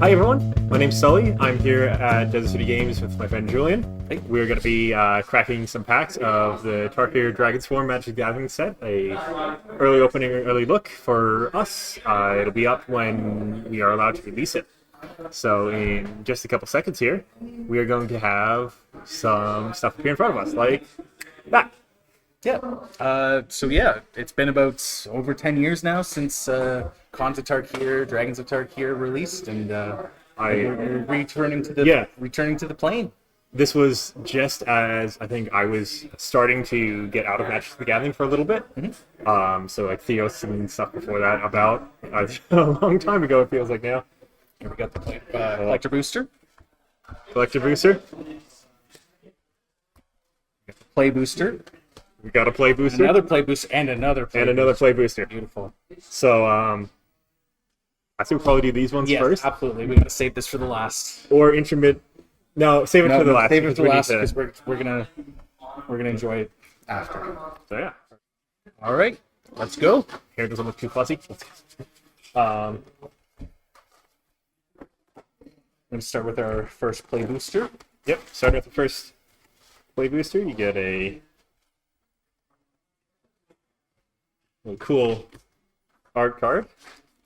Hi everyone, my name's Sully. I'm here at Desert City Games with my friend Julian. We're going to be cracking some packs of the Tarkir Dragonstorm Magic the Gathering set, a early opening, early look for us. It'll be up when we are allowed to release it. So in just a couple seconds here, we are going to have some stuff appear in front of us, like that. Yeah. It's been about over 10 years now since Khans of Tarkir, Dragons of Tarkir released, and we're returning to the plane. This was just as I think I was starting to get out of Magic the Gathering for a little bit. So like Theos and stuff before that, about a long time ago it feels like now. Here we got the collector booster, Collector booster. play booster. We got a play booster. Another play booster and another play another play booster. Beautiful. So I think we'll probably do these ones first. Absolutely. We're gonna save this for the last. Or intermit. No, save it for the last. Save it for the last because we're gonna enjoy it after. So yeah. All right, let's go. Here doesn't look too fuzzy. I'm gonna start with our first play booster. Yep. Starting with the first play booster, you get a cool art card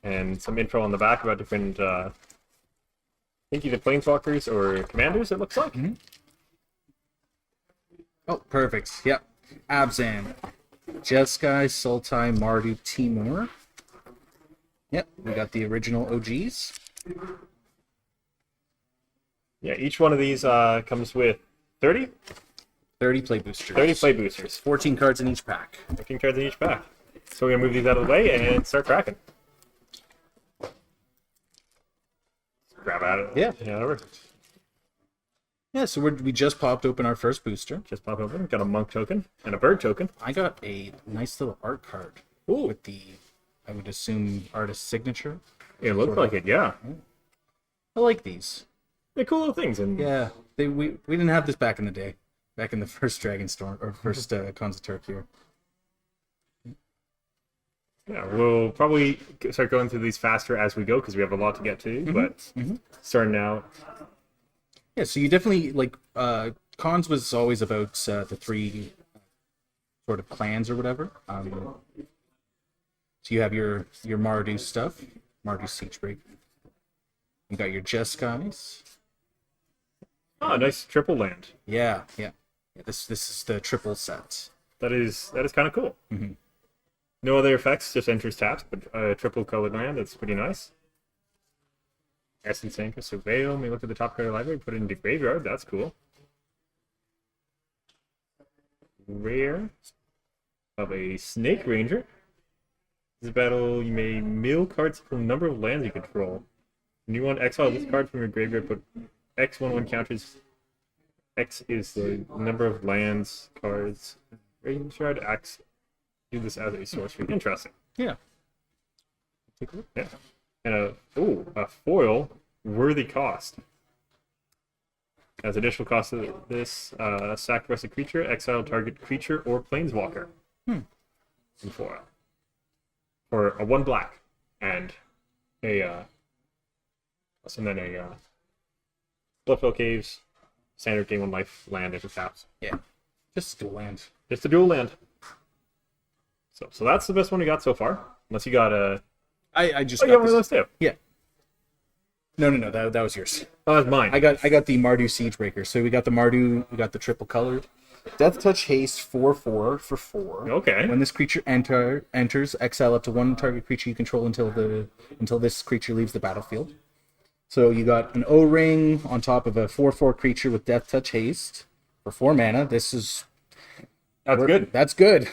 and some info on the back about different I think either planeswalkers or commanders, it looks like. Oh, perfect. Yep. Abzan, Jeskai, Sultai, Mardu, Timur. Yep, we got the original OGs. Yeah, each one of these comes with 30 play boosters. 30 play boosters. 14 cards in each pack. 14 cards in each pack. So we're going to move these out of the way and start cracking. Grab at it. Yeah. Over. Yeah, so we just popped open our first booster. Just pop open. Got a monk token and a bird token. I got a nice little art card. Ooh. With the, I would assume, artist signature. It looked like it, yeah. I like these. They're cool little things. And yeah, we didn't have this back in the day. Back in the first Dragonstorm, or first Khans of Tarkir. Yeah, we'll probably start going through these faster as we go because we have a lot to get to. But starting out, yeah. So you definitely like Khans was always about the three sort of clans or whatever. So you have your Mardu stuff, Mardu Siegebreaker. You got your Jeskais. Oh, nice triple land. Yeah. This is the triple set. That is kind of cool. No other effects, just enters tapped, but triple colored land. That's pretty nice. Essence Anchor, Surveil. May look at the top card of the library, put it into graveyard. That's cool. Rare of a Snake Ranger. This battle, you may mill cards equal number of lands you control. When you want to exile this card from your graveyard, put X11 counters. X is the number of lands, cards. Graveyard X. Do this as a sorcery. Interesting. Yeah. Take a look. Yeah. And a foil worthy cost. As additional cost of this, sacrifice a creature, exile target creature or planeswalker. In foil. For a 1 black and a Bloodfell Caves, standard game 1 life land if it taps. Yeah. Just dual land. Just a dual land. So that's the best one we got so far. Unless you got a... I just got one of those too. Yeah. No, that was yours. Oh, that's mine. I got the Mardu Siegebreaker. So we got the Mardu, we got the triple colored. Death Touch Haste 4/4 for 4. Okay. When this creature enters, exile up to 1 target creature you control until this creature leaves the battlefield. So you got an O-Ring on top of a 4/4 creature with Death Touch Haste for 4 mana. That's good. That's good.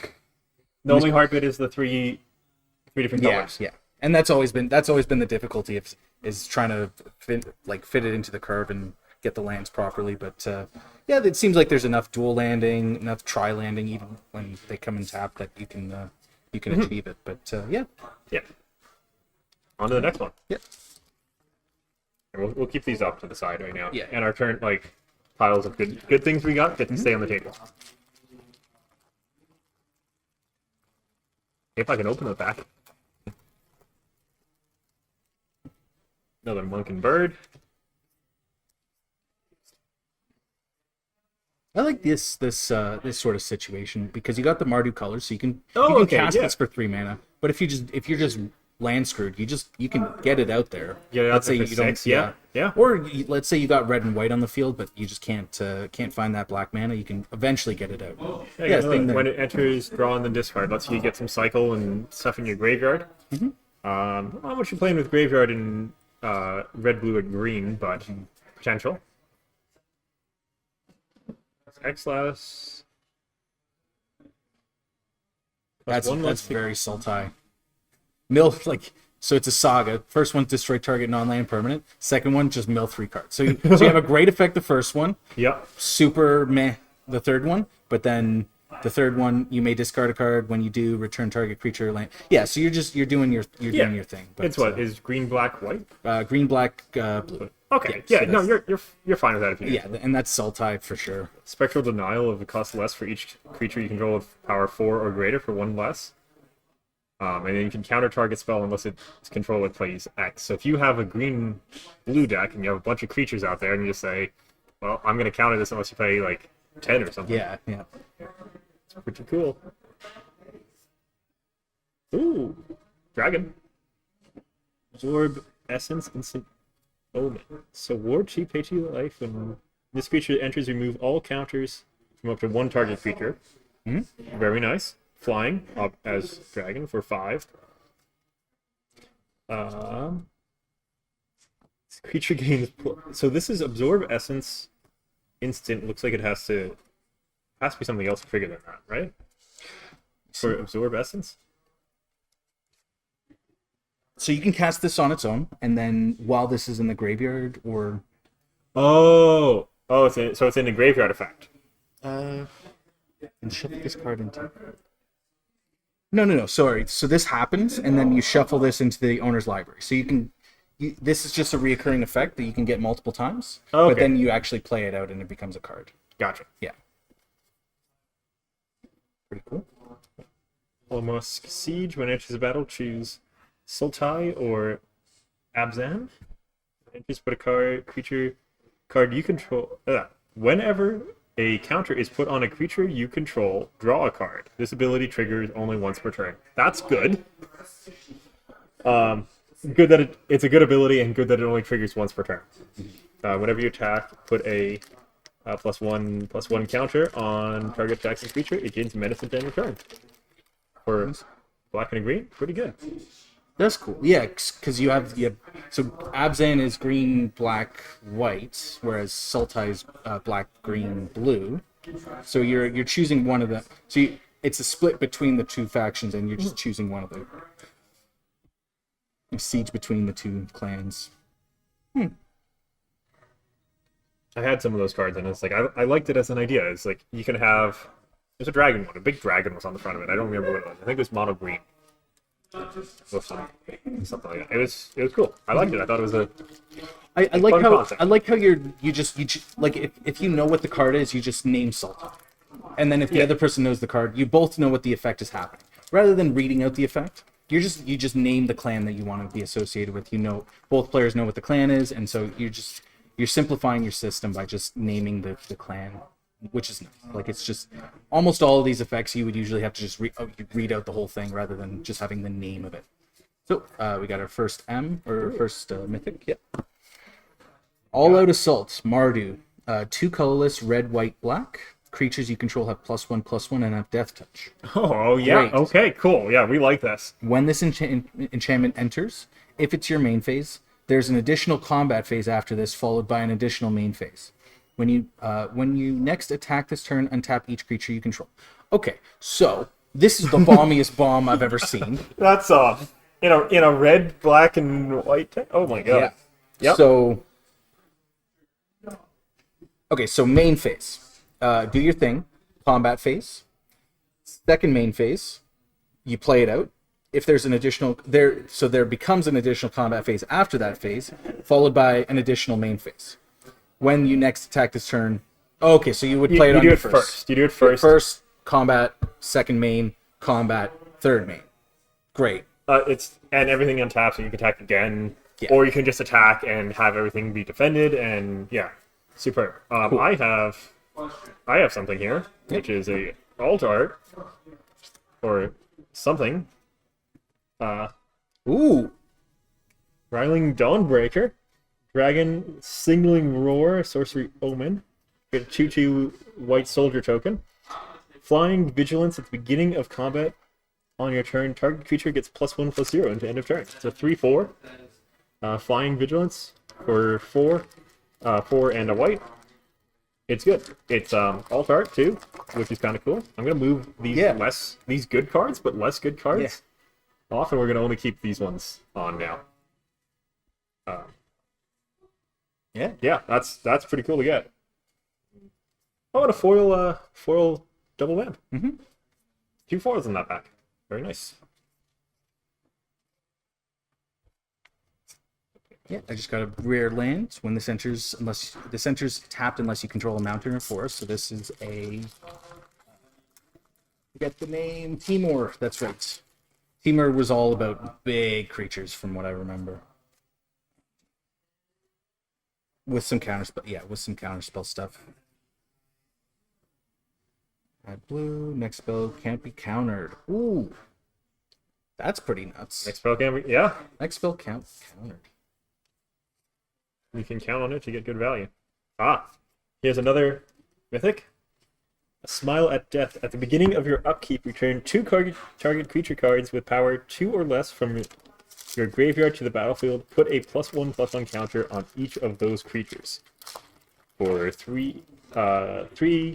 The only hard bit is the three different colors. Yeah. And that's always been the difficulty is trying to fit it into the curve and get the lands properly. But it seems like there's enough dual landing, enough tri landing, even when they come in tap, that you can achieve it. But yeah. On to the next one. Yeah. And we'll keep these off to the side right now. Yeah. And our current piles of good things we got get to stay on the table. If I can open the back. Another monk and bird. I like this sort of situation because you got the Mardu colors, so you can Okay, cast yeah. this for 3 mana. But if you're just land screwed, you can get it out there. Get it out Let's there say for you don't, 6, yeah. Yeah. Or let's say you got red and white on the field, but you just can't find that black mana. You can eventually get it out. Yeah, thing there. when it enters, draw on the discard. Lets you get some cycle and stuff in your graveyard. Not much you're playing with graveyard in red, blue, and green, but potential. X-Lass. That's one less very Sultai. Mill, like, so it's a saga. First one, destroy target non-land permanent. Second one, just mill 3 cards. So you have a great effect the first one. Yep. Super meh the third one, but then the third one you may discard a card. When you do, return target creature land. Yeah, so you're doing your thing. But It's what is green, black, white. green, black, blue. Okay. Yeah, Yeah. so No, you're fine with that if you. Yeah, and that's Sultai for sure. Spectral denial of the cost less for each creature you control with power 4 or greater for 1 less. And then you can counter target spell unless its controller plays X. So if you have a green blue deck and you have a bunch of creatures out there and you just say, well, I'm going to counter this unless you play like 10 or something. Yeah. It's pretty cool. Ooh, dragon. Absorb essence instant omen. So ward cheap, pay 2 life. When this creature enters, remove all counters from up to 1 target creature. Very nice. Flying up as dragon for 5. Creature gains. So this is absorb essence instant. Looks like it has to be something else bigger than that, right? For absorb essence. So you can cast this on its own, and then while this is in the graveyard, or Oh, it's in the graveyard effect. and shuffle this card into. No. Sorry. So this happens, and then you shuffle this into the owner's library. So this is just a reoccurring effect that you can get multiple times, Okay. but then you actually play it out, and it becomes a card. Gotcha. Yeah. Pretty cool. Almost Siege. When it enters the battle, choose Sultai or Abzan. Just put a creature card you control. Whenever a counter is put on a creature you control, draw a card. This ability triggers only once per turn. That's good. Good that it's a good ability, and good that it only triggers once per turn. Whenever you attack, put a +1/+1 counter on target Jackson creature. It gains menace at the end of turn. For black and green, pretty good. That's cool. Yeah, because you have so Abzan is green, black, white, whereas Sultai is black, green, blue. So you're choosing one of them. So it's a split between the two factions, and you're just choosing one of them. A siege between the two clans. I had some of those cards, and it's like I liked it as an idea. It's like you can have. There's a dragon one. A big dragon was on the front of it. I don't remember what it was. I think it was mono green. Or something like that. It was cool. I liked it. I thought it was I like fun how concept. I like how you just like if you know what the card is, you just name Sultai, and then if the other person knows the card, you both know what the effect is happening. Rather than reading out the effect, you just name the clan that you want to be associated with. You know, both players know what the clan is, and so you're simplifying your system by just naming the clan, which is nice. Like, it's just almost all of these effects you would usually have to just read out the whole thing rather than just having the name of it. So we got our first first mythic. Yep. All Out Assault, Mardu. 2 colorless, red, white, black. Creatures you control have +1/+1 and have death touch. Oh yeah. Great. Okay. Cool. Yeah, we like this. When this enchantment enters, if it's your main phase, there's an additional combat phase after this, followed by an additional main phase. When you next attack this turn, untap each creature you control. Okay, so this is the bombiest bomb I've ever seen. That's in a red, black, and white. Oh my god. Yeah. Yep. So main phase. Do your thing. Combat phase. Second main phase. You play it out. If there's an additional there becomes an additional combat phase after that phase, followed by an additional main phase. When you next attack this turn, okay, so you would play it on your first. You do it first. First combat, second main, combat, third main. Great. And everything on tap, so you can attack again. Yeah. Or you can just attack and have everything be defended, and yeah, superb. Cool. I have something here, which is a alt art or something. Ooh. Riling Dawnbreaker, Dragon Signaling Roar, Sorcery Omen. Get a 2/2 white soldier token. Flying Vigilance at the beginning of combat. On your turn, target creature gets +1/+0 into end of turn. It's a 3/4. Flying Vigilance for 4 and a white. It's good. It's alt art too, which is kind of cool. I'm gonna move these good cards, but less good cards off, and we're gonna only keep these ones on now. Yeah, that's pretty cool to get. Oh, and a foil double land. 2 foils in that pack. Very nice. Yeah, I just got a rare land. When this enters, this enters tapped unless you control a mountain or forest. So this is a. Get the name Timur. That's right. Timur was all about big creatures, from what I remember. With some counterspell, with some counterspell stuff. Add blue. Next spell can't be countered. Ooh, that's pretty nuts. Next spell can be, yeah. Next spell can't be countered. You can count on it to get good value. Here's another mythic. A Smile at Death. At the beginning of your upkeep, return 2 target creature cards with power 2 or less from your graveyard to the battlefield. Put a +1/+1 counter on each of those creatures. For 3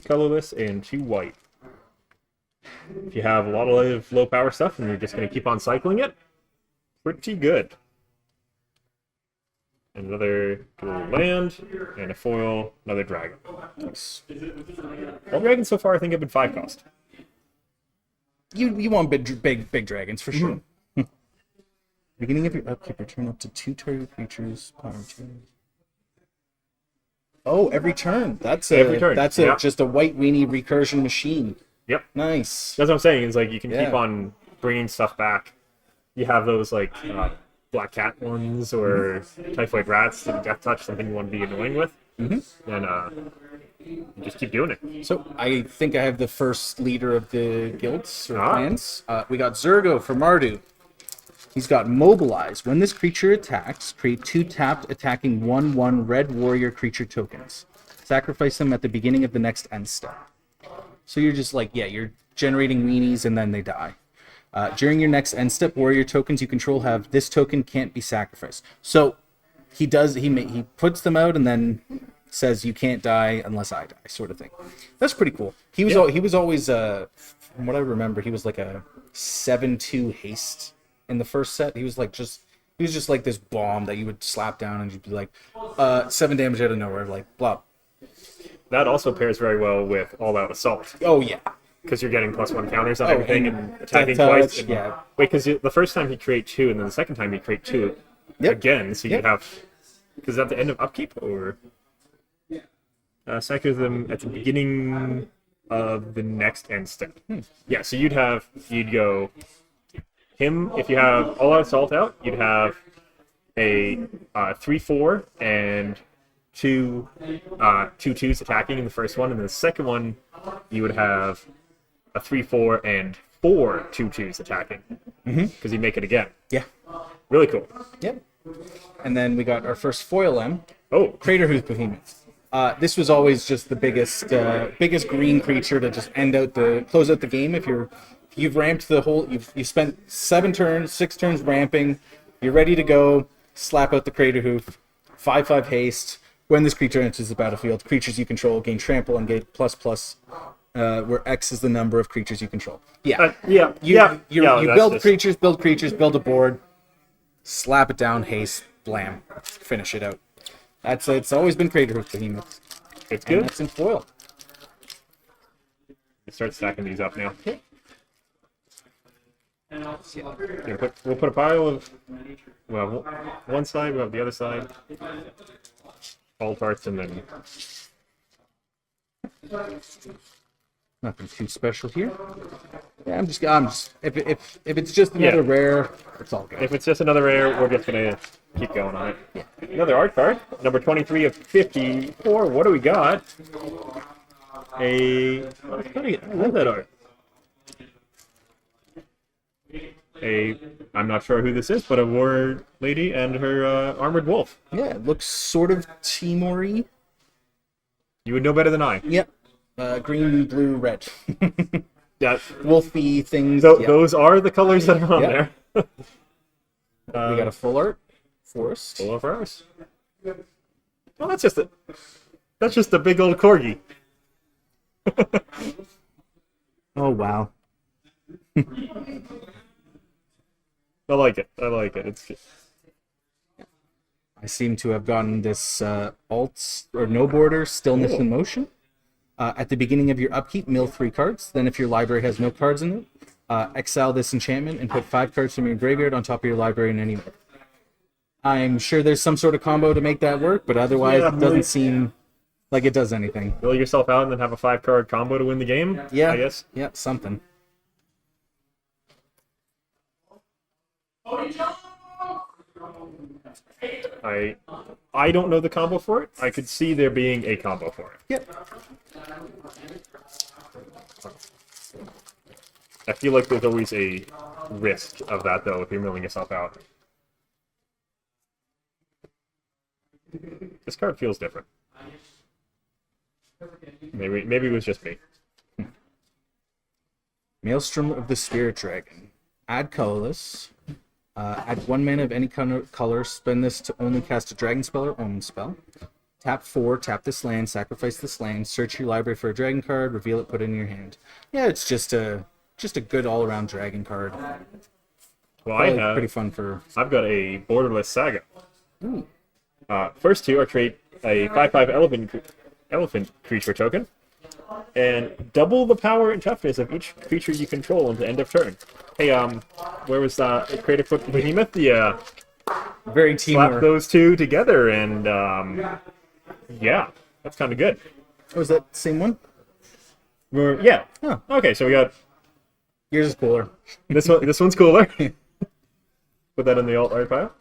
colorless and 2 white. If you have a lot of low power stuff and you're just going to keep on cycling it, pretty good. Another dual land, and a foil, another dragon. Nice. All dragons so far I think have been 5 cost. You want big dragons for sure. Beginning of your upkeep, return up to 2 target creatures. Power 2. Oh, every turn. That's just a white weenie recursion machine. Yep. Nice. That's what I'm saying. Is like you can keep on bringing stuff back. You have those like black cat ones or typhoid rats, death touch, something you want to be annoying with. And you just keep doing it. So I think I have the first leader of the guilds or clans. We got Zurgo for Mardu. He's got Mobilize. When this creature attacks, create 2 tapped attacking 1/1 red warrior creature tokens. Sacrifice them at the beginning of the next end step. So you're just like, you're generating weenies and then they die. During your next end step, warrior tokens you control have this token can't be sacrificed. So he puts them out and then says you can't die unless I die, sort of thing. That's pretty cool. He was always from what I remember, he was like a 7/2 haste in the first set. He was just like this bomb that you would slap down and you'd be like 7 damage out of nowhere, like blah. That also pairs very well with All Out Assault. Oh yeah. Because you're getting +1 counters on everything and attacking twice. Wait, because the first time he create 2, and then the second time he create 2 again. So you have, because at the end of upkeep or sacrifice them at the beginning of the next end step. Yeah, so you'd go him if you have All Out Assault out. You'd have a 3/4 and 2 2/2s attacking in the first one, and the second one you would have a 3/4 and 4 2/2s attacking because you make it again. Yeah, really cool. Yep. And then we got our first foil M. Oh, Craterhoof Behemoth. This was always just the biggest green creature to just close out the game. If you've ramped the whole, you've spent 6 turns ramping, you're ready to go. Slap out the Craterhoof, 5/5 haste. When this creature enters the battlefield, creatures you control gain trample and gain ++, where X is the number of creatures you control. You build creatures, build a board, slap it down, haste, blam, finish it out. It's always been Craterhoof Behemoth. It's good. And that's in foil. Let's start stacking these up now. Okay. We'll put a pile of, one side, we'll have the other side. All parts, and then nothing too special here. Yeah, I'm just if it's just another rare, it's all good. If it's just another rare, we're just gonna keep going on it. Another art card, number 23 of 54. What do we got? I love that art. I'm not sure who this is, but a war lady and her armored wolf. Yeah, it looks sort of Timor-y. You would know better than I. Yep. Green, blue, red. Yeah, Wolfy things. so yeah. those are the colors that are on there. We got a full art forest. Full of ours. Well, that's just a big old corgi. Oh wow. I like it. It's good. I seem to have gotten this alt or no border stillness in motion. At the beginning of your upkeep, mill 3 cards. Then, if your library has no cards in it, exile this enchantment and put 5 cards from your graveyard on top of your library in any order. I'm sure there's some sort of combo to make that work, but otherwise it doesn't seem like it does anything. Mill yourself out and then have a 5-card combo to win the game. Yeah, I guess. Yeah, something. I don't know the combo for it. I could see there being a combo for it. Yep. I feel like there's always a risk of that, though, if you're milling yourself out. This card feels different. Maybe it was just me. Maelstrom of the Spirit Dragon. Add colorless. Add 1 mana of any color. Spend this to only cast a dragon spell or omen spell. Tap 4, tap this land, sacrifice this land, search your library for a dragon card, reveal it, put it in your hand. Yeah, it's just a good all-around dragon card. Well, Probably pretty fun for... I've got a borderless saga. First two are trade a 5/5 elephant creature token, and double the power and toughness of each creature you control until end of turn. Hey, where was that? Creative Foot Behemoth? The very slap teamwork. those two together, and yeah, that's kind of good. Oh, is that the same one? Yeah. Oh. Okay, so we got Yours is cooler. this one. This one's cooler. Put that in the alt art pile.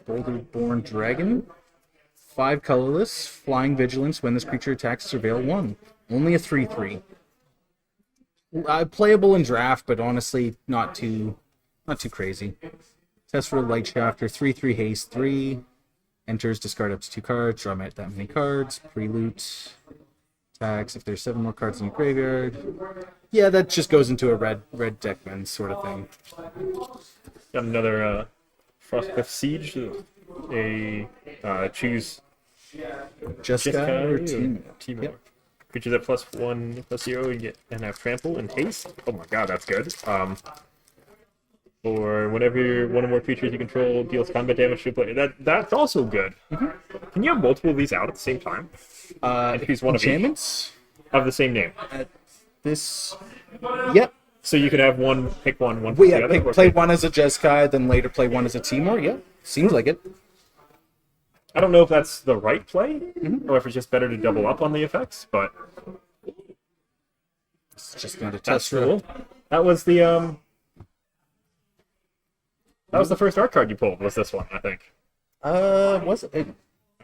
Boulder-born Dragon. 5 colorless, flying vigilance. When this creature attacks, surveil 1. Only a 3/3. Playable in draft, but honestly, not too crazy. Test for Light Shafter. 3/3 haste 3. Enters, discard up to 2 cards. Draw that many cards. Pre-loot. Attacks if there's 7 more cards in your graveyard. Yeah, that just goes into a red deckman sort of thing. Got another Frostcliff Siege. Choose Jessica or Team. Timor. Yep. Creatures at +1/+0 and have trample and haste. Oh my god, that's good. Or whenever one or more creatures you control deals combat damage to a player. That's also good. Mm-hmm. Can you have multiple of these out at the same time? And choose one of each Enchantments? of the same name. This. Yep. So you could have pick one Well, for the yeah, other. play one as a Jeskai, then later play one as a Timor. Yeah, seems like it. I don't know if that's the right play, or if it's just better to double up on the effects, but It's just going to that's test cool. That was the first art card you pulled, was this one, I think. Was it? I don't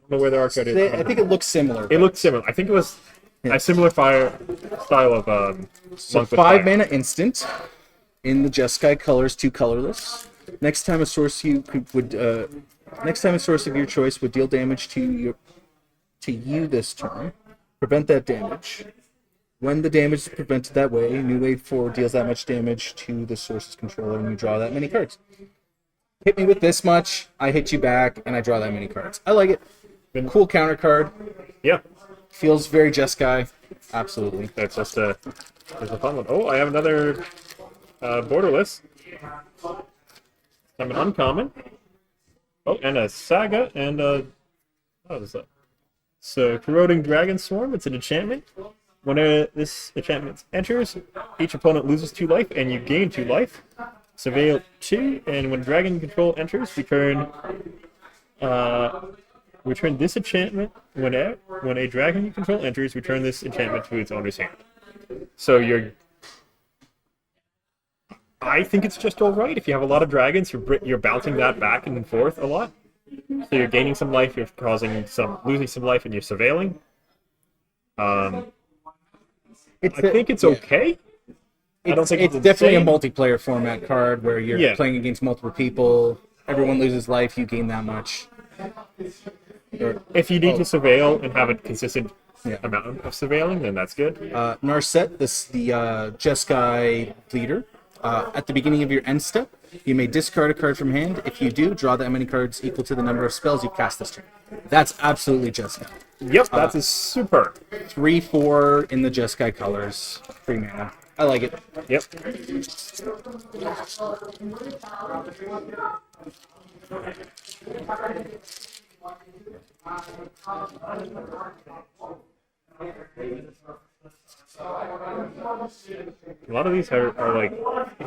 know where the art card is. I think it looks similar. It looked similar. I think it was a similar style of So Monk with 5 Fire. mana instant in the Jeskai colors, 2 colorless. Next time a source next time a source of your choice would deal damage to you this turn, prevent that damage. When the damage is prevented that way, New Wave 4 deals that much damage to the source's controller, and you draw that many cards. Hit me with this much, I hit you back, and I draw that many cards. I like it. Cool counter card. Yeah, Feels very Jeskai. Absolutely. that's just there's a fun one. Oh, I have another borderless. I'm an uncommon. Oh, and a saga and what is that? So Corroding Dragonstorm. It's an enchantment. When this enchantment enters, each opponent loses 2 life, and you gain 2 life. Surveil 2, and when dragon control enters, return this enchantment. When a dragon you control enters, return this enchantment to its owner's hand. So I think it's just alright. If you have a lot of dragons, you're bouncing that back and forth a lot. So you're gaining some life, you're losing some life, and you're surveilling. I think it's okay. I don't think it's definitely a multiplayer format card where you're playing against multiple people. Everyone loses life, you gain that much. If you need to surveil and have a consistent amount of surveilling, then that's good. Narset, the Jeskai leader. At the beginning of your end step, you may discard a card from hand. If you do, draw that many cards equal to the number of spells you cast this turn. That's absolutely Jeskai. Yep, that is super. 3/4 in the Jeskai colors. 3 mana. I like it. Yep. A lot of these are like,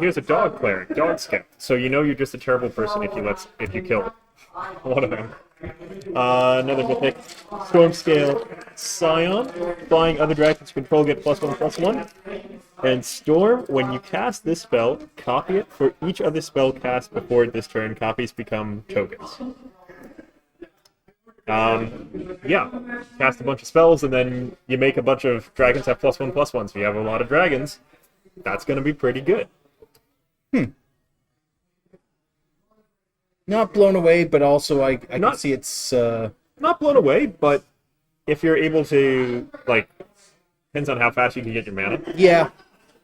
here's a dog player, dog scout. So you know you're just a terrible person if you kill one of them. Another mythic, Storm Scale Scion. Flying other dragons control get +1/+1. And Storm, when you cast this spell, copy it. For each other spell cast before this turn, copies become tokens. Cast a bunch of spells, and then you make a bunch of dragons have +1/+1. So you have a lot of dragons. That's going to be pretty good. Not blown away, but also I can see it's... Not blown away, but if you're able to, depends on how fast you can get your mana. Yeah.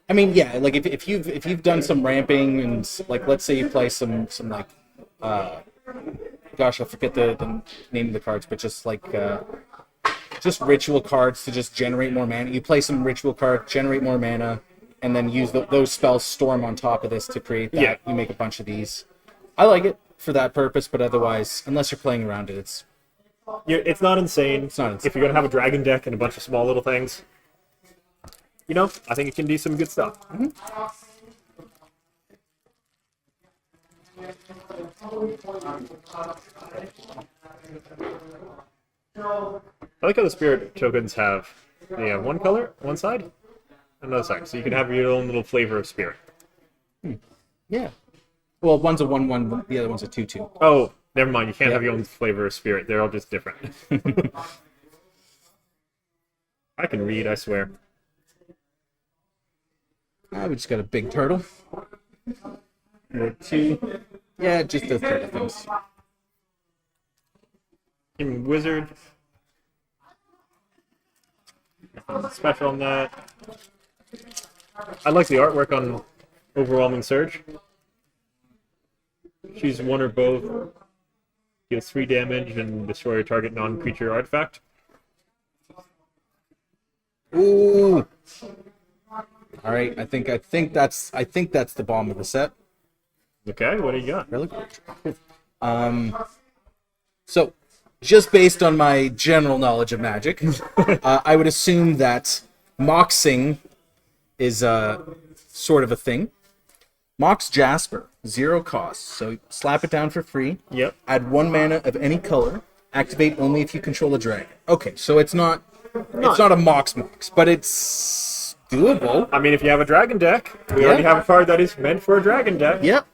I mean, yeah, like if you've done some ramping and let's say you play some gosh, I forget the name of the cards, but just ritual cards to just generate more mana. You play some ritual card, generate more mana, and then use those spells Storm on top of this to create that. Yeah. You make a bunch of these. I like it for that purpose, but otherwise, unless you're playing around it, it's not insane. It's not insane. If you're going to have a dragon deck and a bunch of small little things, I think it can do some good stuff. Mm-hmm. I like how the spirit tokens have one color, one side, another side. So you can have your own little flavor of spirit. Yeah. Well, one's a 1/1, the other one's a 2/2. Oh, never mind. You can't have your own flavor of spirit. They're all just different. I can read, I swear. We just got a big turtle. Or 2. Yeah, just the turtle things. Human wizard. Nothing special on that. I like the artwork on Overwhelming Surge. Choose one or both. Deals 3 damage and destroy a target non-creature artifact. Ooh. All right, I think that's the bomb of the set. Okay, what do you got? Really cool. So, just based on my general knowledge of Magic, I would assume that Moxing is sort of a thing. Mox Jasper, 0 cost. So slap it down for free. Yep. Add 1 mana of any color. Activate only if you control a dragon. Okay, so it's not a Mox, but it's doable. I mean, if you have a dragon deck, we already have a card that is meant for a dragon deck. Yep.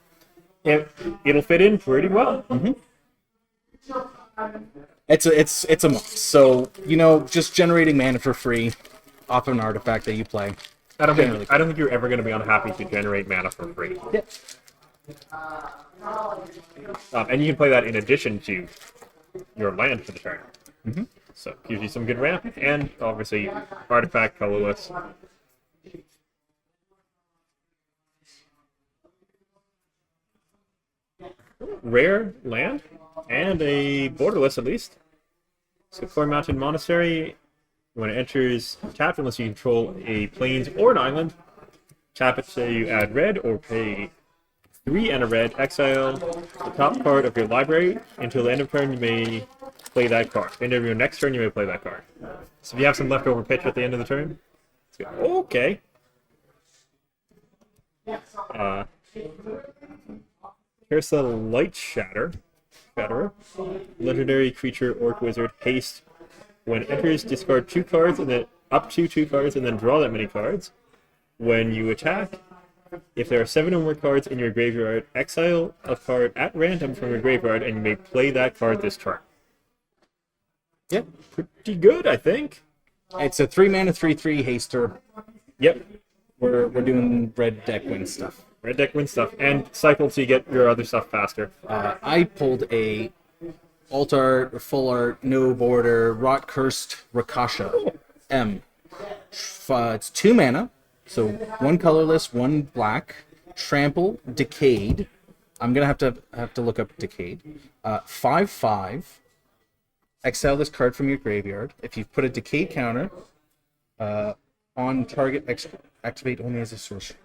It'll fit in pretty well. Mm-hmm. It's a Mox. So, just generating mana for free off of an artifact that you play. I don't think you're ever going to be unhappy to generate mana for free. Yep. And you can play that in addition to your land for the turn. Mm-hmm. So it gives you some good ramp, and obviously artifact colorless. Rare land, and a borderless at least. So Chlor Mountain Monastery, when it enters tapped, unless you control a plains or an island, tap it so you add red or pay 3 and a red, exile the top card of your library. Until the end of turn, you may play that card. At the end of your next turn, you may play that card. So if you have some leftover pitch at the end of the turn, Okay. Here's the Light Shatterer. Legendary creature, Orc Wizard, haste. When enters, discard 2 cards and then up to 2 cards and then draw that many cards. When you attack, if there are 7 or more cards in your graveyard, exile a card at random from your graveyard and you may play that card this turn. Yeah. Pretty good, I think. It's a 3-mana 3/3 haster. Yep. We're doing red deck win stuff. Red deck win stuff. And cycle to get your other stuff faster. I pulled a alt art, full art, no border, rot cursed Rakasha M. It's 2 mana, so 1 colorless, 1 black. Trample, Decayed. I'm gonna have to look up Decayed. 5/5. Exile this card from your graveyard. If you put a Decayed counter on target, activate only as a sorcerer.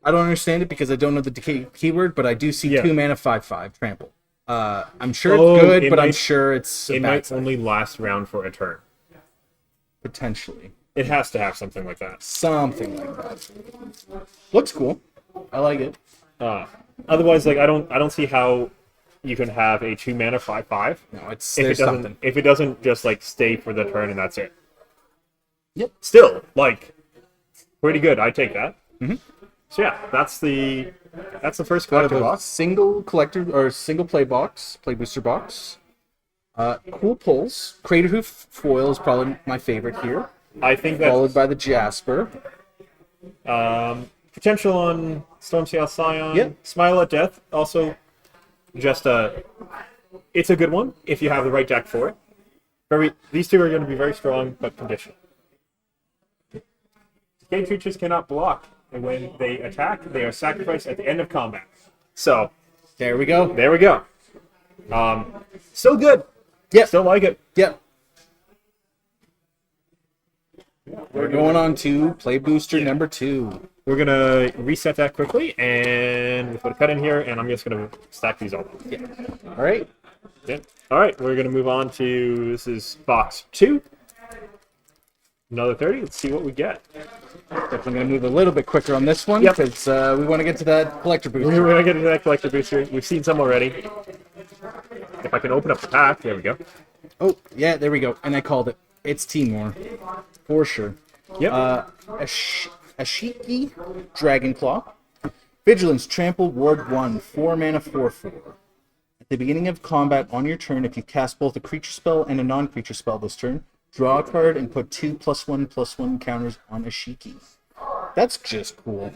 I don't understand it because I don't know the Decay keyword, but I do see 2 mana 5/5 trample. I'm sure it's good, but I'm sure it's it might only last round for a turn. Potentially. It has to have something like that. Something like that. Looks cool. I like it. Otherwise, like I don't see how you can have a 2 mana 5/5. No, If it doesn't just like stay for the turn and that's it. Yep. Still, like, pretty good. I take that. Mm-hmm. So yeah, that's the first Out of collector the box. single collector or single play booster box. Cool pulls. Craterhoof foil is probably my favorite here. I think that Followed by the Jasper. potential on Stormscale Scion. Yep. Smile at Death also just it's a good one if you have the right deck for it. These two are going to be very strong, but conditional. Decayed creatures cannot block, and when they attack, they are sacrificed at the end of combat. So, There we go. there we go. Still good. Yep. Still like it. Yep. We're going on to play booster number 2. We're going to reset that quickly, and we'll put a cut in here, and I'm just going to stack these all. Yeah. All right. Yeah. All right, we're going to move on to, this is box 2. Another 30. Let's see what we get. Definitely going to move a little bit quicker on this one Yep. because we want to get to that collector We're booster. going to get into that collector booster. We've seen some already. If I can open up the pack, there we go. Oh, yeah, there we go. And I called it. It's Timor. For sure. Yep. Ashiki Dragonclaw. Vigilance, Trample, Ward 1, 4 mana 4/4. At the beginning of combat on your turn, if you cast both a creature spell and a non-creature spell this turn, draw a card and put 2 +1/+1 counters on Ashiki. That's just cool.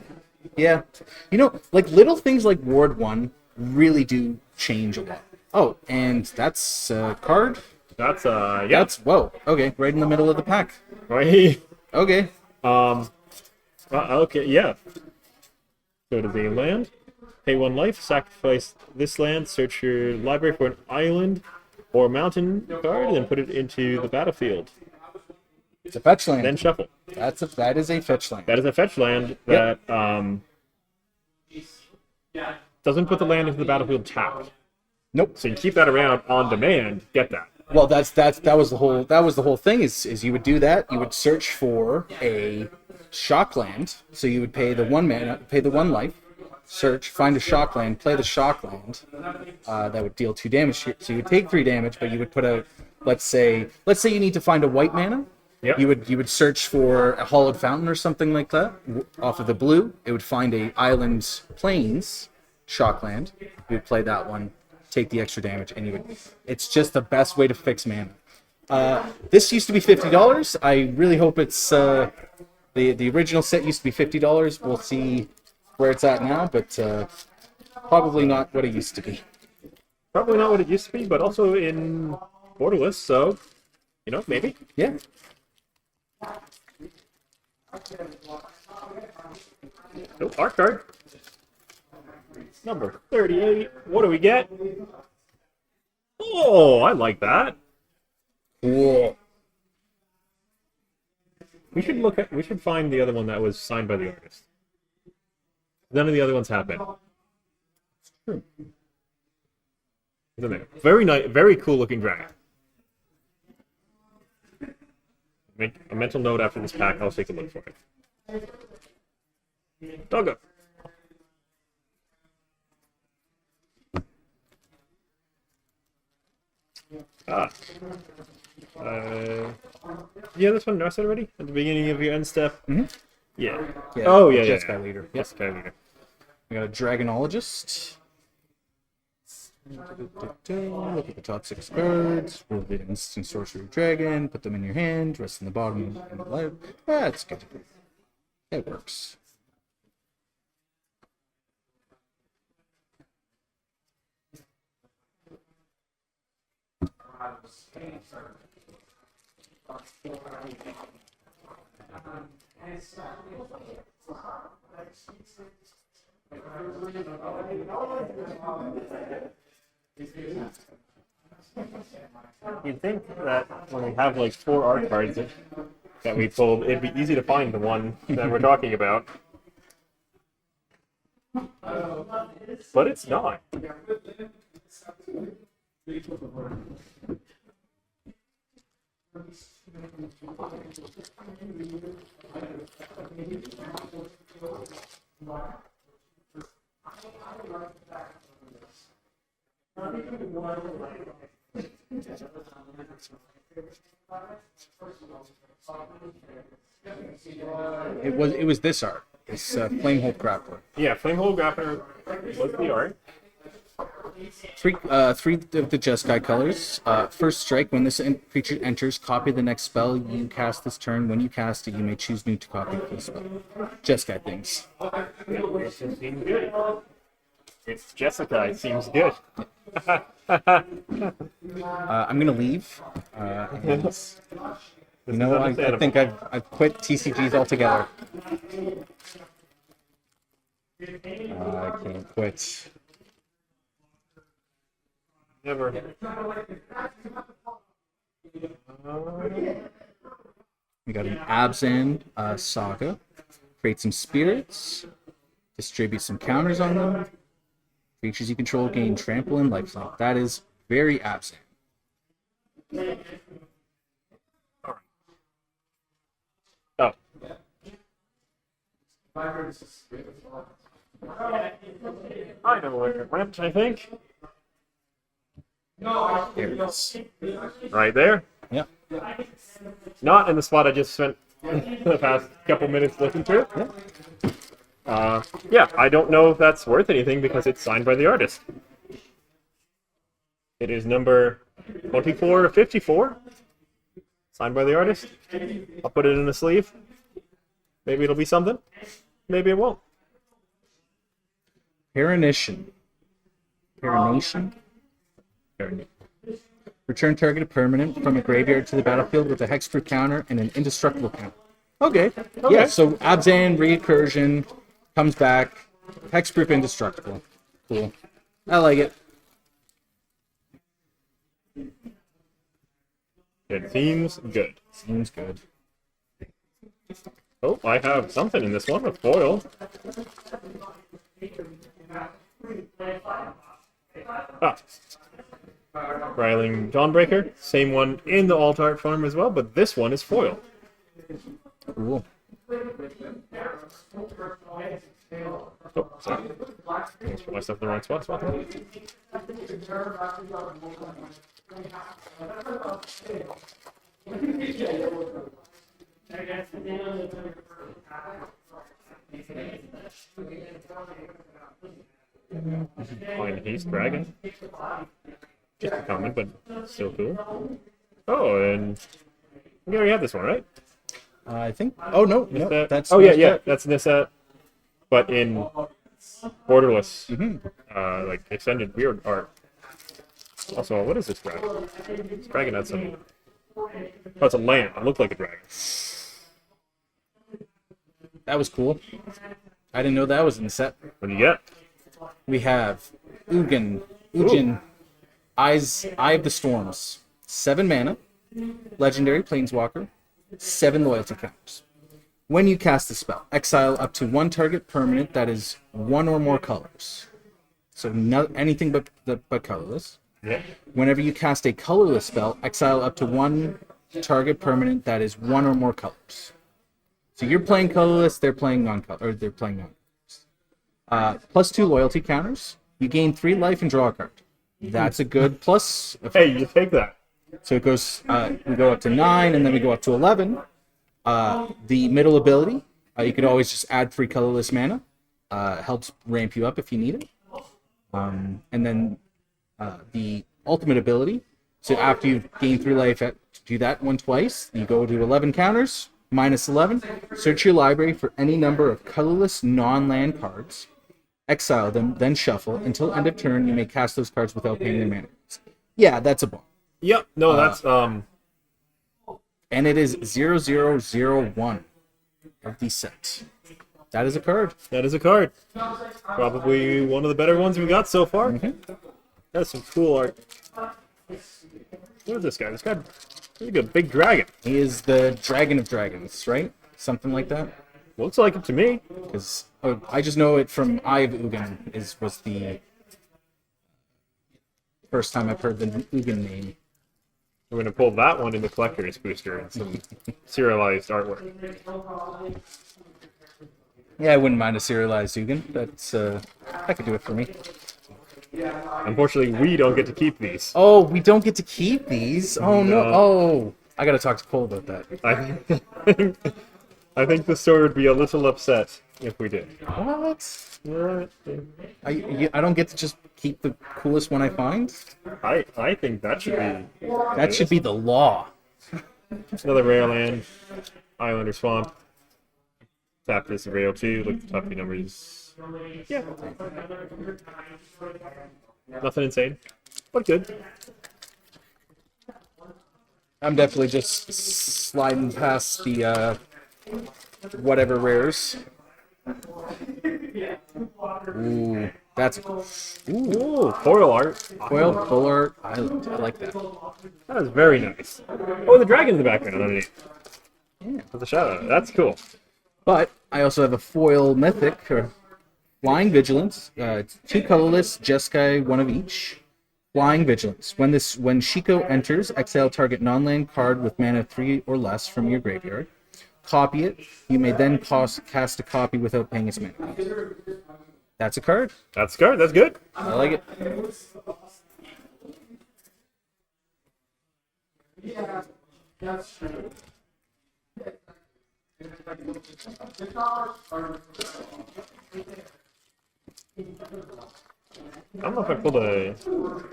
Yeah. You know, like little things like Ward 1 really do change a lot. Oh, and that's a card. That's, yeah. That's, whoa. Okay, right in the middle of the pack. Right. Okay. Okay, yeah. Go to the land. Pay 1 life. Sacrifice this land. Search your library for an island or mountain card, and then put it into the battlefield. It's a fetch land. Then shuffle. That is a fetch land. That is a fetch land that doesn't put the land into the battlefield tapped. Nope. So you keep that around on demand. Get that. Well, that was the whole thing. Is you would do that. You would search for a shock land. So you would pay the 1 mana, pay the 1 life, search, find a shock land, play the shock land. That would deal 2 damage. So you would take 3 damage, but you would put a let's say you need to find a white mana. Yep. You would search for a hollowed fountain or something like that off of the blue. It would find a island plains shock land. You would play that one, take the extra damage, and you would. It's just the best way to fix mana. This used to be $50. I really hope it's the original set used to be $50. We'll see where it's at now, but probably not what it used to be. Probably not what it used to be, but also in borderless. So, maybe. Yeah. Nope, art card. Number 38. What do we get? Oh, I like that. Cool. We should find the other one that was signed by the artist. None of the other ones have been. True. Isn't there? Very nice, very cool looking dragon. make a mental note after this pack. I'll take a look for it. Doggo. Ah. Yeah, this one noticed it already at the beginning of your end step. Mm-hmm. Yeah. Yeah. Oh yeah, yeah. Jeskai leader. Yep. Jeskai leader. We got a Dragonologist. Look at the top 6 cards. Roll the instant sorcery dragon. Put them in your hand. Rest in the bottom and the left. That's good. It works. You'd think that when we have like 4 art cards that we pulled, it'd be easy to find the one that we're talking about. But it's not. It was this art. This Flamehold Grappler. Yeah, Flamehold Grappler was the art. Three of the Jeskai colors. First strike, when this creature enters, copy the next spell you cast this turn. When you cast it, you may choose new to copy the spell. Jeskai things. It seems good. It's Jessica, it seems good. I'm gonna leave. You know, I think I've quit TCGs altogether. I can't quit. Never. We got an Abzan Saga. Create some spirits. Distribute some counters on them. Creatures you control gain trample and lifelink. That is very Abzan. Oh. I know where it went, I think. There it is. Right there. Yeah. Not in the spot I just spent the past couple minutes looking through. Yeah, I don't know if that's worth anything because it's signed by the artist. It is number 24 to 54. Signed by the artist. I'll put it in a sleeve. Maybe it'll be something. Maybe it won't. Paranation. Return targeted permanent from a graveyard to the battlefield with a hexproof counter and an indestructible counter. Okay. Yeah, so Abzan, recursion, comes back, hexproof indestructible. Cool. I like it. It seems good. Seems good. Oh, I have something in this one, a foil. Ah. Riling Dawnbreaker, same one in the alt art form as well, but this one is foil. Cool. Oh, sorry. Let's put myself in the wrong spot. Fine Haste Dragon. Just a common, but still cool. Oh, and we already have this one, right? I think. Oh no, that's. Oh yeah, that's in this set, but in borderless, like extended weird art. Also, what is this dragon? This dragon has some. Oh, it's a land. It looked like a dragon. That was cool. I didn't know that was in the set. What do you get? We have Ujin, Eye of the Storms, 7 mana, legendary planeswalker, 7 loyalty counters. When you cast the spell, exile up to 1 target permanent that is 1 or more colors. So anything but colorless. Yeah. Whenever you cast a colorless spell, exile up to 1 target permanent that is one or more colors. So you're playing colorless, they're playing non-color, or they're playing non-colors. +2 loyalty counters. You gain 3 life and draw a card. That's a good plus. Hey, you take that. So it goes. We go up to 9, and then we go up to 11. The middle ability, you could always just add 3 colorless mana. Helps ramp you up if you need it. And then the ultimate ability. So after you gain 3 life, do that one twice. You go to 11 counters, -11. Search your library for any number of colorless non-land cards. Exile them, then shuffle. Until end of turn, you may cast those cards without paying their mana. Yeah, that's a bomb. Yep. No, that's And it is 0001 of the set. That is a card. That is a card. Probably one of the better ones we got so far. That's some cool art. What is this guy? This guy looks like a big dragon. He is the Dragon of Dragons, right? Something like that. Looks like it to me. Because I just know it from Eye of Ugin was the first time I've heard the Ugin name. We're going to pull that one in the collector's booster and some serialized artwork. Yeah, I wouldn't mind a serialized Ugin. That could do it for me. Unfortunately, we don't get to keep these. Oh, we don't get to keep these? Oh, no. Oh, I got to talk to Cole about that. I think the store would be a little upset if we did. What? What? I don't get to just keep the coolest one I find? I think that should be... That should be the law. Another rare land. Islander Swamp. Tap this rail 2. Look at the top few numbers. Yeah. Nothing insane, but good. I'm definitely just sliding past the whatever rares. Ooh, that's Ooh, foil art. foil full art. I like that. That is very nice. Oh, the dragon in the background underneath. Yeah. With the shadow. That's cool. But I also have a foil mythic, or Flying Vigilance. It's 2 colorless, Jeskai, 1 of each. Flying Vigilance. When Shiko enters, exile target non-land card with mana 3 or less from your graveyard. Copy it. You may then cast a copy without paying its mana. That's a card. That's good. That's good. I like it. I don't know if I pulled a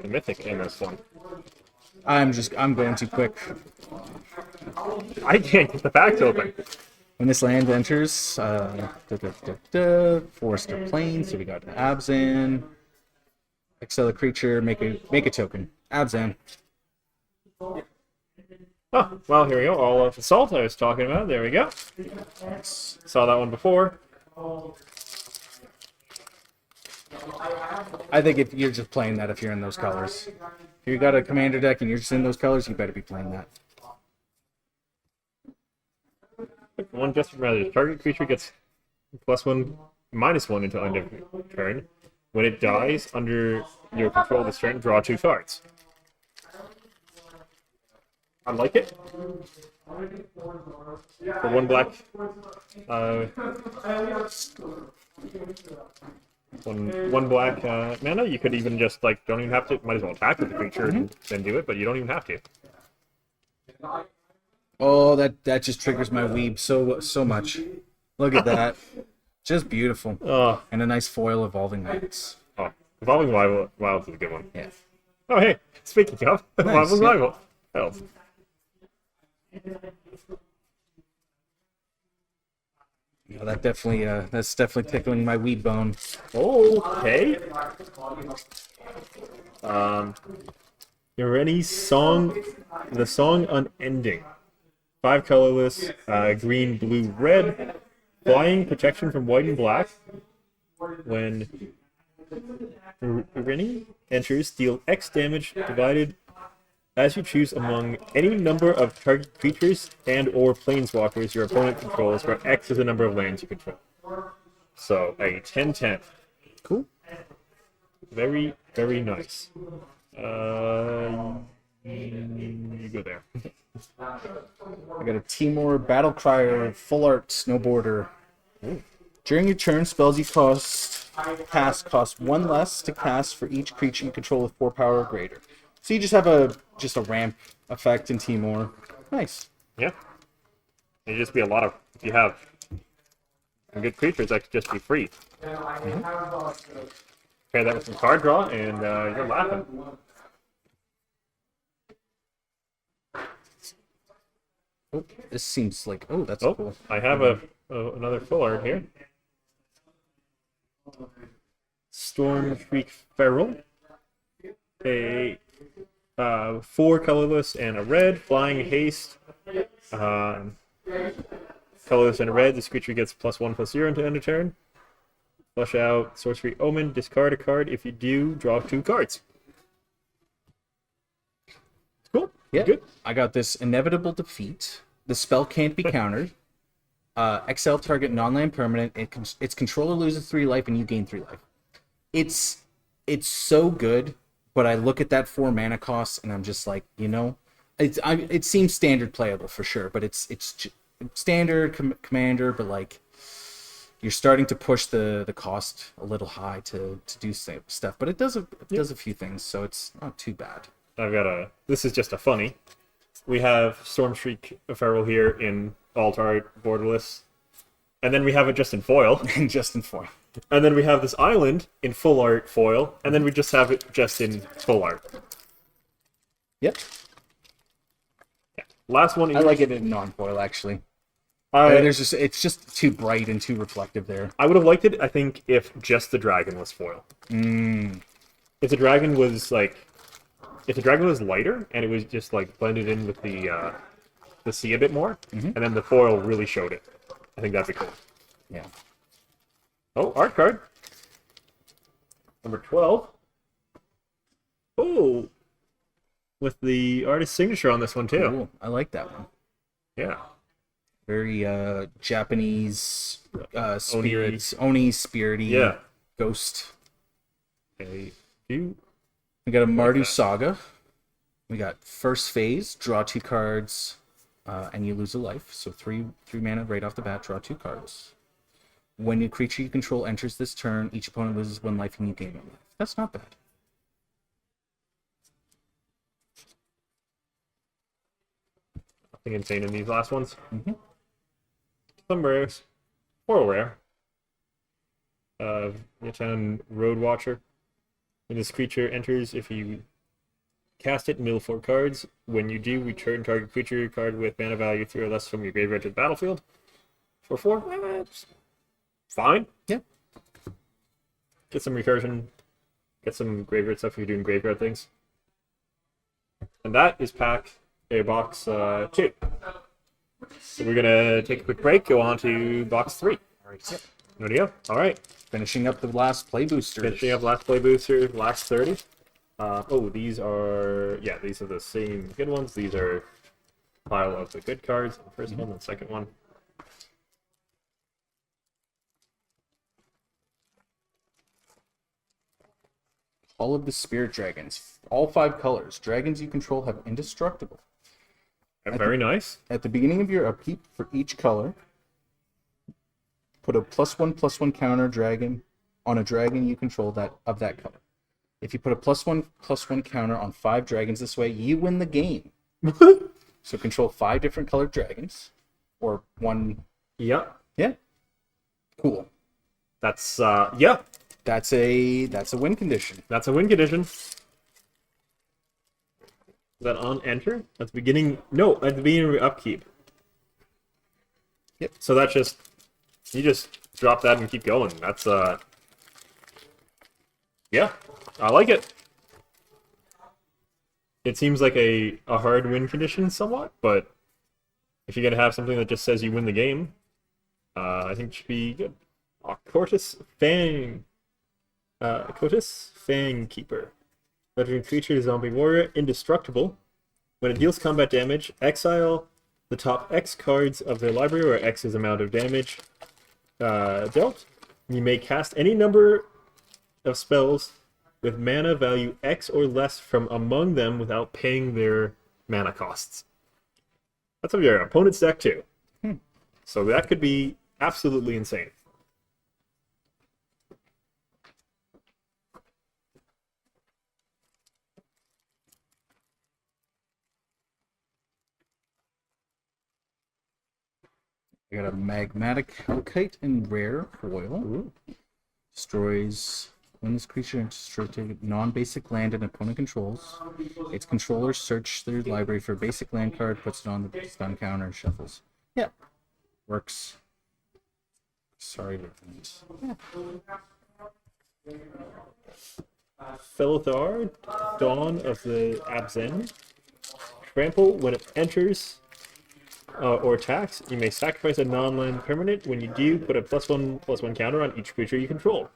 mythic in this one. I'm going too quick. I can't get the packs open. When this land enters, forest or plain, so we got Abzan. Exile a creature, make a token. Abzan. Oh, well, here we go. All of the salt I was talking about. There we go. Saw that one before. I think if you're just playing that if you're in those colors. If you got a commander deck and you're just in those colors, you better be playing that. One gesture matters. Target creature gets +1, -1 until end of turn. When it dies under your control this turn, draw 2 cards. I like it. For 1 black, one black mana, you could even just don't even have to. Might as well attack with the creature and then do it, but you don't even have to. Oh, that just triggers my weeb so much. Look at that. Just beautiful. Oh, And a nice foil Evolving Wilds. oh, Evolving Wilds is a good one. Yeah. Oh, hey, speaking of Evolving yeah. Wilds. Yeah, that's definitely tickling my weeb bone. Okay. You ready? The song Unending. 5 colorless, green, blue, red. Flying protection from white and black. When Rini enters, deal X damage divided as you choose among any number of target creatures and or planeswalkers your opponent controls, where X is the number of lands you control. So, a 10/10. Cool. Very, very nice. You go there. I got a Timor Battle Crier Full Art Snowboarder. During your turn, spells you cast cost 1 less to cast for each creature you control with 4 power or greater. So you just have a ramp effect in Timor. Nice. Yeah. It'd just be a lot of, if you have some good creatures, that could just be free. Pair that with some card draw, and you're laughing. Oh, this seems like that's Oh, cool. I have another full art here. Storm Shriek Feral. A 4 colorless and a red, flying haste. Colorless and a red, this creature gets +1/+0 until end of turn. Flush out Sorcery Omen, discard a card. If you do, draw 2 cards. Cool. Yeah. Good. I got this Inevitable Defeat. The spell can't be countered. Exile target non-land permanent. Its controller loses 3 life and you gain 3 life. It's so good, but I look at that 4 mana cost and I'm just like, it seems standard playable for sure, but it's standard commander, but like you're starting to push the cost a little high to do stuff, but it does a few things, so it's not too bad. This is just a funny. We have Storm Shriek Feral here in alt art borderless, and then we have it just in foil. And just in foil. And then we have this island in full art foil, and then we just have it just in full art. Yep. Yeah. Last one. I like it in non-foil actually. It's just too bright and too reflective there. I would have liked it, I think, if just the dragon was foil. If the dragon was lighter and it was just like blended in with the sea a bit more, and then the foil really showed it, I think that'd be cool. Yeah. Oh, art card. Number 12. Oh, with the artist's signature on this one too. Cool. I like that one. Yeah. Very Japanese spirits, Oni spirity. Yeah. Ghost. Okay. We got a Mardu Saga. We got first phase, draw 2 cards, and you lose a life. So 3 mana right off the bat, draw 2 cards. When a creature you control enters this turn, each opponent loses 1 life and you gain 1 life. That's not bad. Nothing insane in these last ones. Some rares. 4 rare. Yatan Road Watcher. When this creature enters, if you cast it, mill 4 cards. When you do, return target creature card with mana value 3 or less from your graveyard to the battlefield. For 4, it's fine. Yeah. Get some recursion. Get some graveyard stuff if you're doing graveyard things. And that is box 2. So we're gonna take a quick break, go on to box 3. Yep. Radio. All right. Finishing up the last play boosters. Finishing up last play booster, last 30. These are the same good ones. These are pile of the good cards. The first one, the second one. All of the Spirit Dragons. All 5 colors. Dragons you control have indestructible. Very nice. At the beginning of your upkeep, for each color, put a +1/+1 counter dragon on a dragon you control of that color. If you put a +1/+1 counter on 5 dragons this way, you win the game. So control 5 different colored dragons, or 1. Yeah. Yeah. Cool. That's yeah. That's a win condition. That's a win condition. Is that on enter? At the beginning? No, at the beginning of your upkeep. Yep. So that's just, you just drop that and keep going. That's yeah, I like it. It seems like a hard win condition somewhat, but if you're gonna have something that just says you win the game, I think it should be good. Cortus Fang Keeper. Veteran creature, zombie warrior, indestructible. When it deals combat damage, exile the top X cards of their library, or X's amount of damage dealt. You may cast any number of spells with mana value X or less from among them without paying their mana costs. That's of your opponent's deck too. So that could be absolutely insane. I got a magmatic Hellkite in rare foil. Ooh. Destroys when this creature destroys non-basic land and opponent controls. Its controller search their library for a basic land card, puts it on the stun counter, shuffles. Yeah, works. Sorry, Felithar, Dawn of the Abzen. Trample, when it enters or attacks, you may sacrifice a non-land permanent. When you do, put a +1/+1 counter on each creature you control.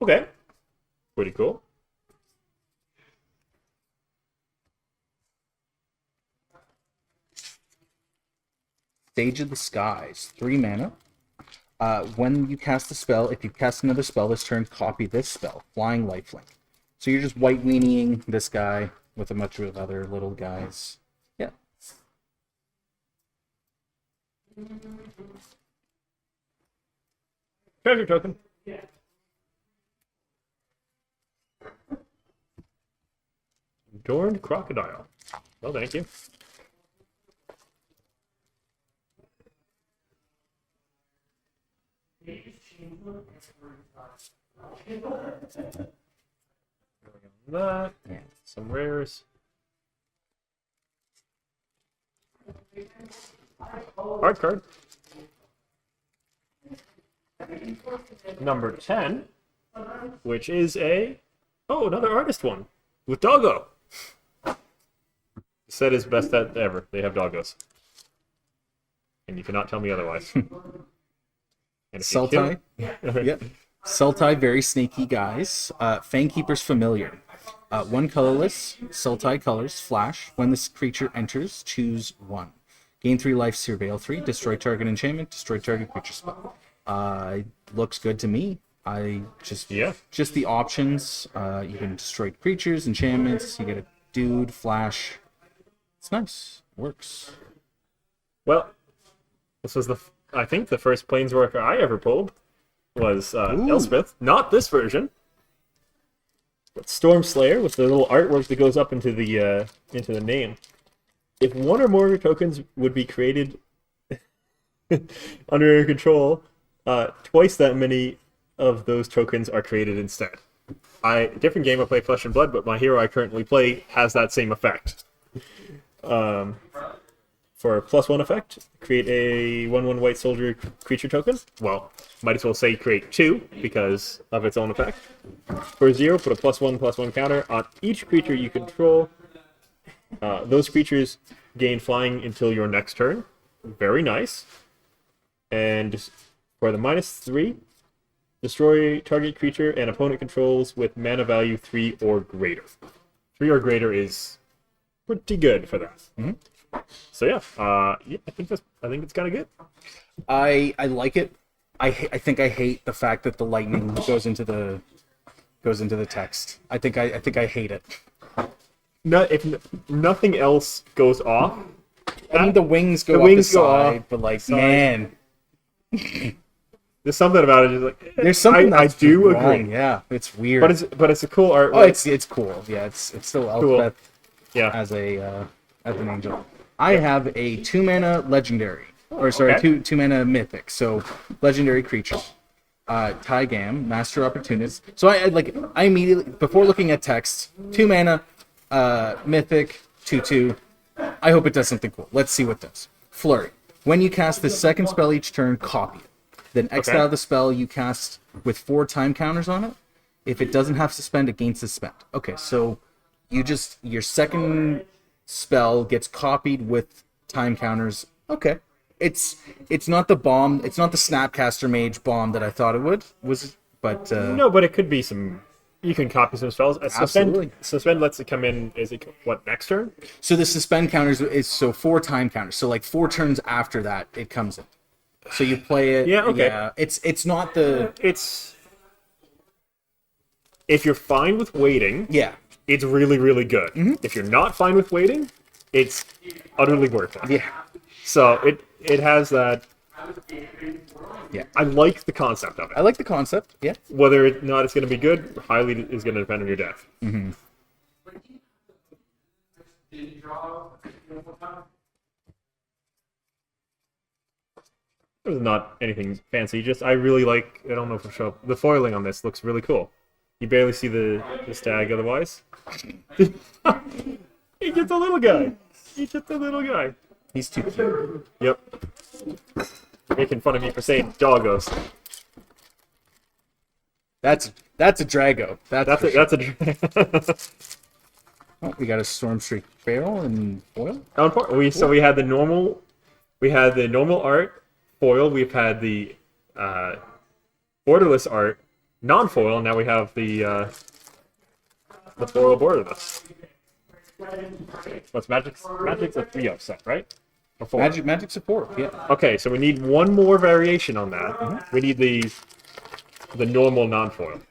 Okay. Pretty cool. Stage of the Skies, 3 mana. When you cast a spell, if you cast another spell this turn, copy this spell, Flying Lifelink. So you're just white weanieing this guy with a bunch of other little guys. Yeah. Treasure token. Adorned Crocodile. Well, thank you. That. Yeah. Some rares. Art card. Number 10, which is another artist one with Doggo. The set is best set ever. They have Doggos. And you cannot tell me otherwise. Sultai. Yep. Sultai, very sneaky guys. Fangkeeper's Familiar. 1 colorless, Sultai colors, flash. When this creature enters, choose 1. Gain 3 life, surveil 3, destroy target enchantment, destroy target creature spell. Looks good to me. Just the options. You can destroy creatures, enchantments, you get a dude, flash. It's nice. Works. Well, this was I think the first Planeswalker I ever pulled was Elspeth. Not this version. But Storm Slayer with the little artwork that goes up into the name. If one or more of your tokens would be created under your control, twice that many of those tokens are created instead. Different game I play Flesh and Blood, but my hero I currently play has that same effect. For a +1 effect, create a 1/1 white soldier creature token. Well, might as well say create 2 because of its own effect. For 0, put a +1/+1 counter on each creature you control. Those creatures gain flying until your next turn. Very nice. And for the -3, destroy target creature and opponent controls with mana value 3 or greater. 3 or greater is pretty good for that. Mm-hmm. So yeah, I think it's kind of good. I like it. I think I hate the fact that the lightning goes into the text. I think I hate it. No, if nothing else goes off. I mean, the wings go up the side, but like, man, there's something about it. Just like, there's something I do wrong. agree. Yeah, it's weird. But it's a cool art. Oh, it's cool. Yeah, it's still Elspeth. Cool. Yeah. As an angel. I have a 2 mana legendary, or sorry, Okay. two mana mythic. So legendary creature, Tygam, Master Opportunist. So I immediately, before looking at text, 2 mana, mythic, 2/2. I hope it does something cool. Let's see what it does. Flurry. When you cast the second spell each turn, copy it. Then exile the spell you cast with 4 time counters on it. If it doesn't have suspend, it gains suspend. Okay, so your second spell gets copied with time counters. Okay. It's not the bomb, it's not the Snapcaster Mage bomb that I thought it was, but no, but it could be some. You can copy some spells. Absolutely. Suspend lets it come in. Is it what next turn? So the suspend counters is 4 time counters. So like 4 turns after that it comes in. So you play it. Yeah. Okay. Yeah. It's not the. It's if you're fine with waiting, Yeah. it's really, really good. If you're not fine with waiting, it's utterly worth it. Yeah. So it has that. Yeah. I like the concept of I it. like the concept. Yeah. Whether or not it's going to be good, highly is going to depend on your deck. There's not anything fancy. Just I really like. I don't know if it'll show up. The foiling on this looks really cool. You barely see the stag otherwise. He's just a little guy. He's just a little guy. He's too cute. Yep. Making fun of me for saying doggos. That's a Drago. That's for a sure. that's a. Oh, we got a Stormstreak Feral and foil. We had the normal. We had the normal art foil. We've had the borderless art non-foil. Now we have the foil borderless. What's Magic's a 3-up set, right? Or 4? Magic support. Yeah. Okay, so we need one more variation on that. We need the normal non-foil.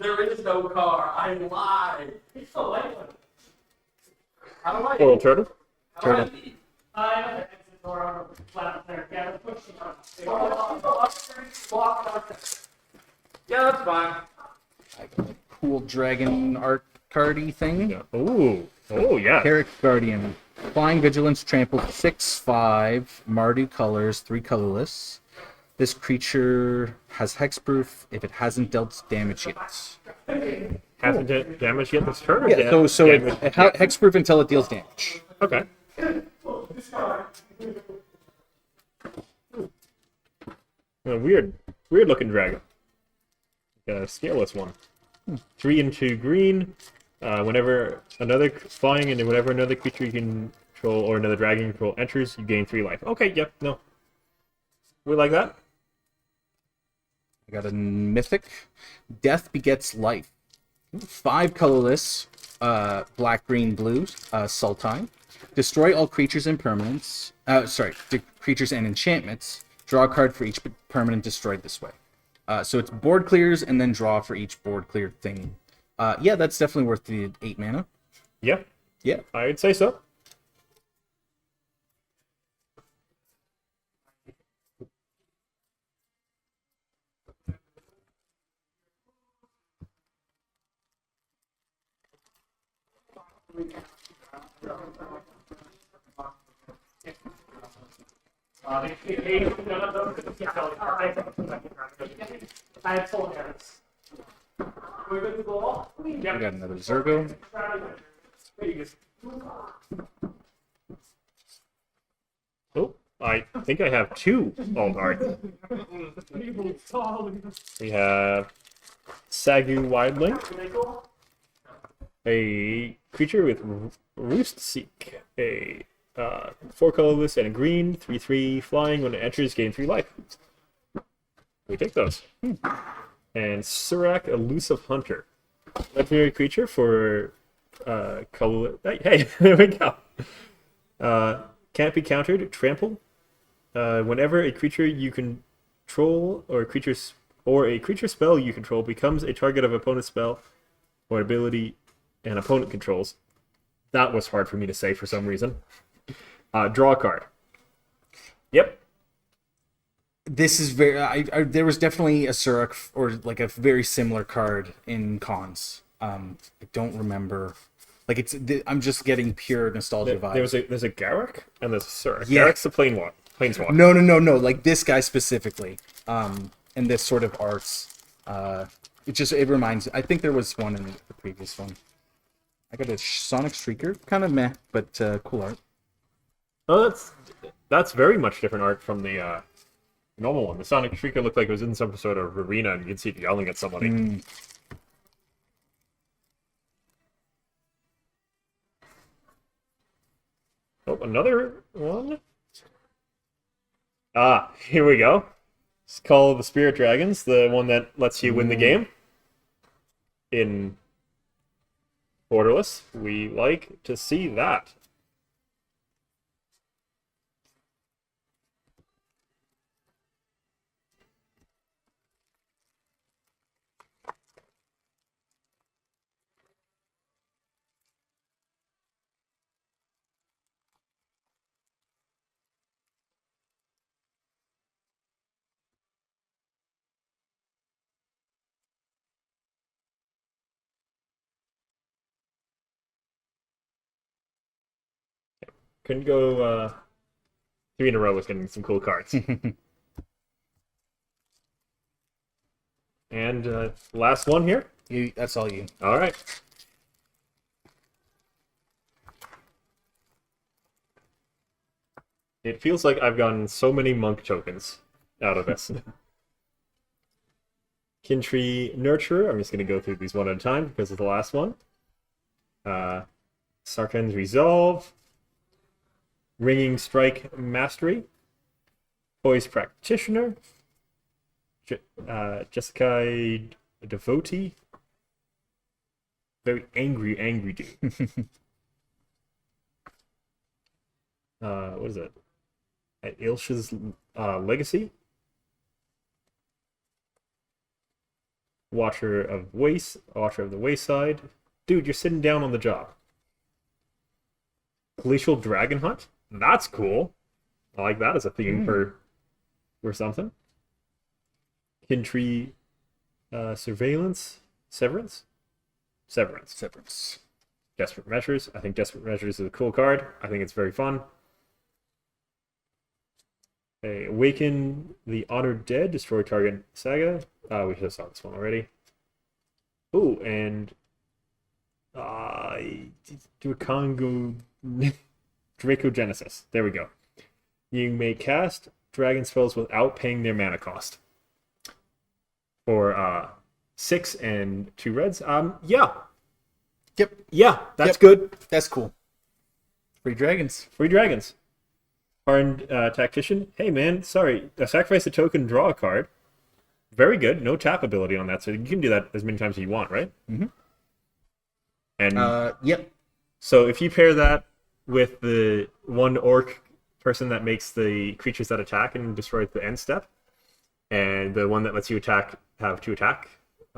There is no car. I lied. How do I? Foil turtle. Turtle. Yeah, that's fine. I got a cool dragon art cardy thing. Yeah. Ooh. Oh yeah. Carrick Guardian. Flying Vigilance, Trample, 6/5, Mardu colors, 3 colorless. This creature has hexproof if it hasn't dealt damage yet. Hasn't it damaged yet this turn? Or Yeah, so damage- hexproof until it deals damage. Okay. A weird looking dragon. A scaleless one. 3 and 2 green. Whenever another flying and whenever another creature you control or another dragon you control enters, you gain 3 life. Okay, yep, no. We like that. I got a mythic. Death begets life. 5 colorless, black, green, blue, Sultai. Destroy all creatures and permanents. Creatures and enchantments. Draw a card for each permanent destroyed this way. So it's board clears and then draw for each board cleared thing. Yeah, that's definitely worth the 8 mana. Yeah, Yeah. I'd say so. I have full hands. We're good to go? We got another Zergo. Oh, I think I have 2 alt art. We have Sagu Wildling, a creature with Roost Seek, a 4 colorless and a green, 3/3 flying. When it enters, gain 3 life. We take those. And Surak, Elusive Hunter, legendary creature for color. Hey, there we go. Can't be countered. Trample. Whenever a creature you control or a creature spell you control becomes a target of opponent's spell or ability and opponent controls. That was hard for me to say for some reason. Draw a card. Yep. This is very. There was definitely a Surak or like a very similar card in cons. I don't remember. Like I'm just getting pure nostalgia vibes. There's a Garruk and there's a Surak. Yeah. Garruk's the planeswalker. No. Like this guy specifically. And this sort of arts. It reminds. I think there was one in the previous one. I got a Sonic Streaker, kind of meh, but cool art. Oh, that's very much different art from the normal one. The Sonic Streaker looked like it was in some sort of arena and you could see it yelling at somebody. Oh, another one? Ah, here we go. It's called the Spirit Dragons, the one that lets you win the game. In Borderless, we like to see that. couldn't go 3 in a row with getting some cool cards. And last one here. That's all you. All right. It feels like I've gotten so many monk tokens out of this. Kintree Nurturer. I'm just going to go through these one at a time because of the last one. Sarkhan's Resolve. Ringing Strike Mastery. Poise Practitioner. Jessica Devotee. Very angry dude. What is it? At Ilsh's Legacy. Watcher of the Wayside. Dude, you're sitting down on the job. Glacial Dragon Hunt? That's cool. I like that as a theme for something. Kintree Surveillance? Severance. Desperate Measures. I think Desperate Measures is a cool card. I think it's very fun. Awaken the Honored Dead. Destroy target saga. We just saw this one already. Ooh, and do a Congo Dracogenesis. There we go. You may cast dragon spells without paying their mana cost. For 6 and 2 reds. Yeah. Yep. Yeah, that's good. That's cool. Free dragons. Hardened Tactician. Hey man, sorry. Sacrifice a token, draw a card. Very good. No tap ability on that, so you can do that as many times as you want, right? Mm-hmm. And yep. So if you pair that with the one orc person that makes the creatures that attack and destroy at the end step, and the one that lets you have 2 attack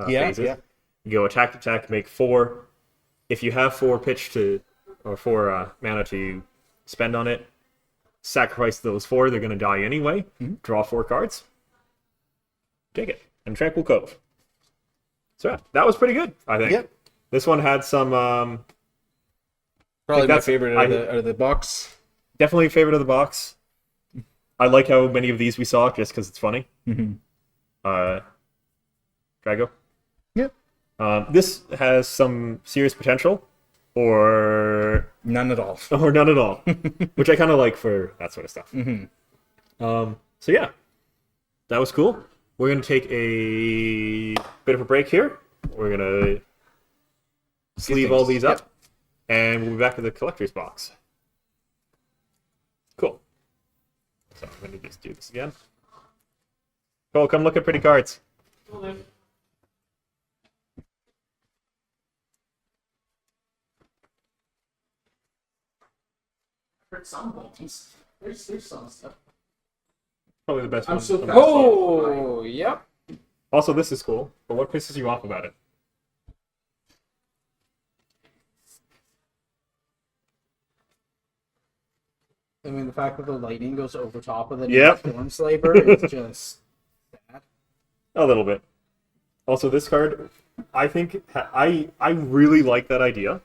phases, you go attack, make 4. If you have 4 pitch or 4 mana to spend on it, sacrifice those 4. They're going to die anyway. Draw 4 cards. Take it. And Tranquil Cove. So yeah, that was pretty good, I think. Yep. This one had some... Probably my favorite out of the box. Definitely a favorite of the box. I like how many of these we saw just because it's funny. Drago? Yep. This has some serious potential. Or none at all. Which I kind of like for that sort of stuff. So yeah, that was cool. We're going to take a bit of a break here. We're going to sleeve all these up. And we'll be back to the collector's box. Cool. So I'm going to just do this again. Cole, come look at pretty cards. Heard some bones. There's some stuff. Probably the best one. so fast. Oh, yep. Also, this is cool, but what pisses you off about it? I mean, the fact that the lightning goes over top of the Storm Slaver is just bad. A little bit. Also, this card, I think, I really like that idea.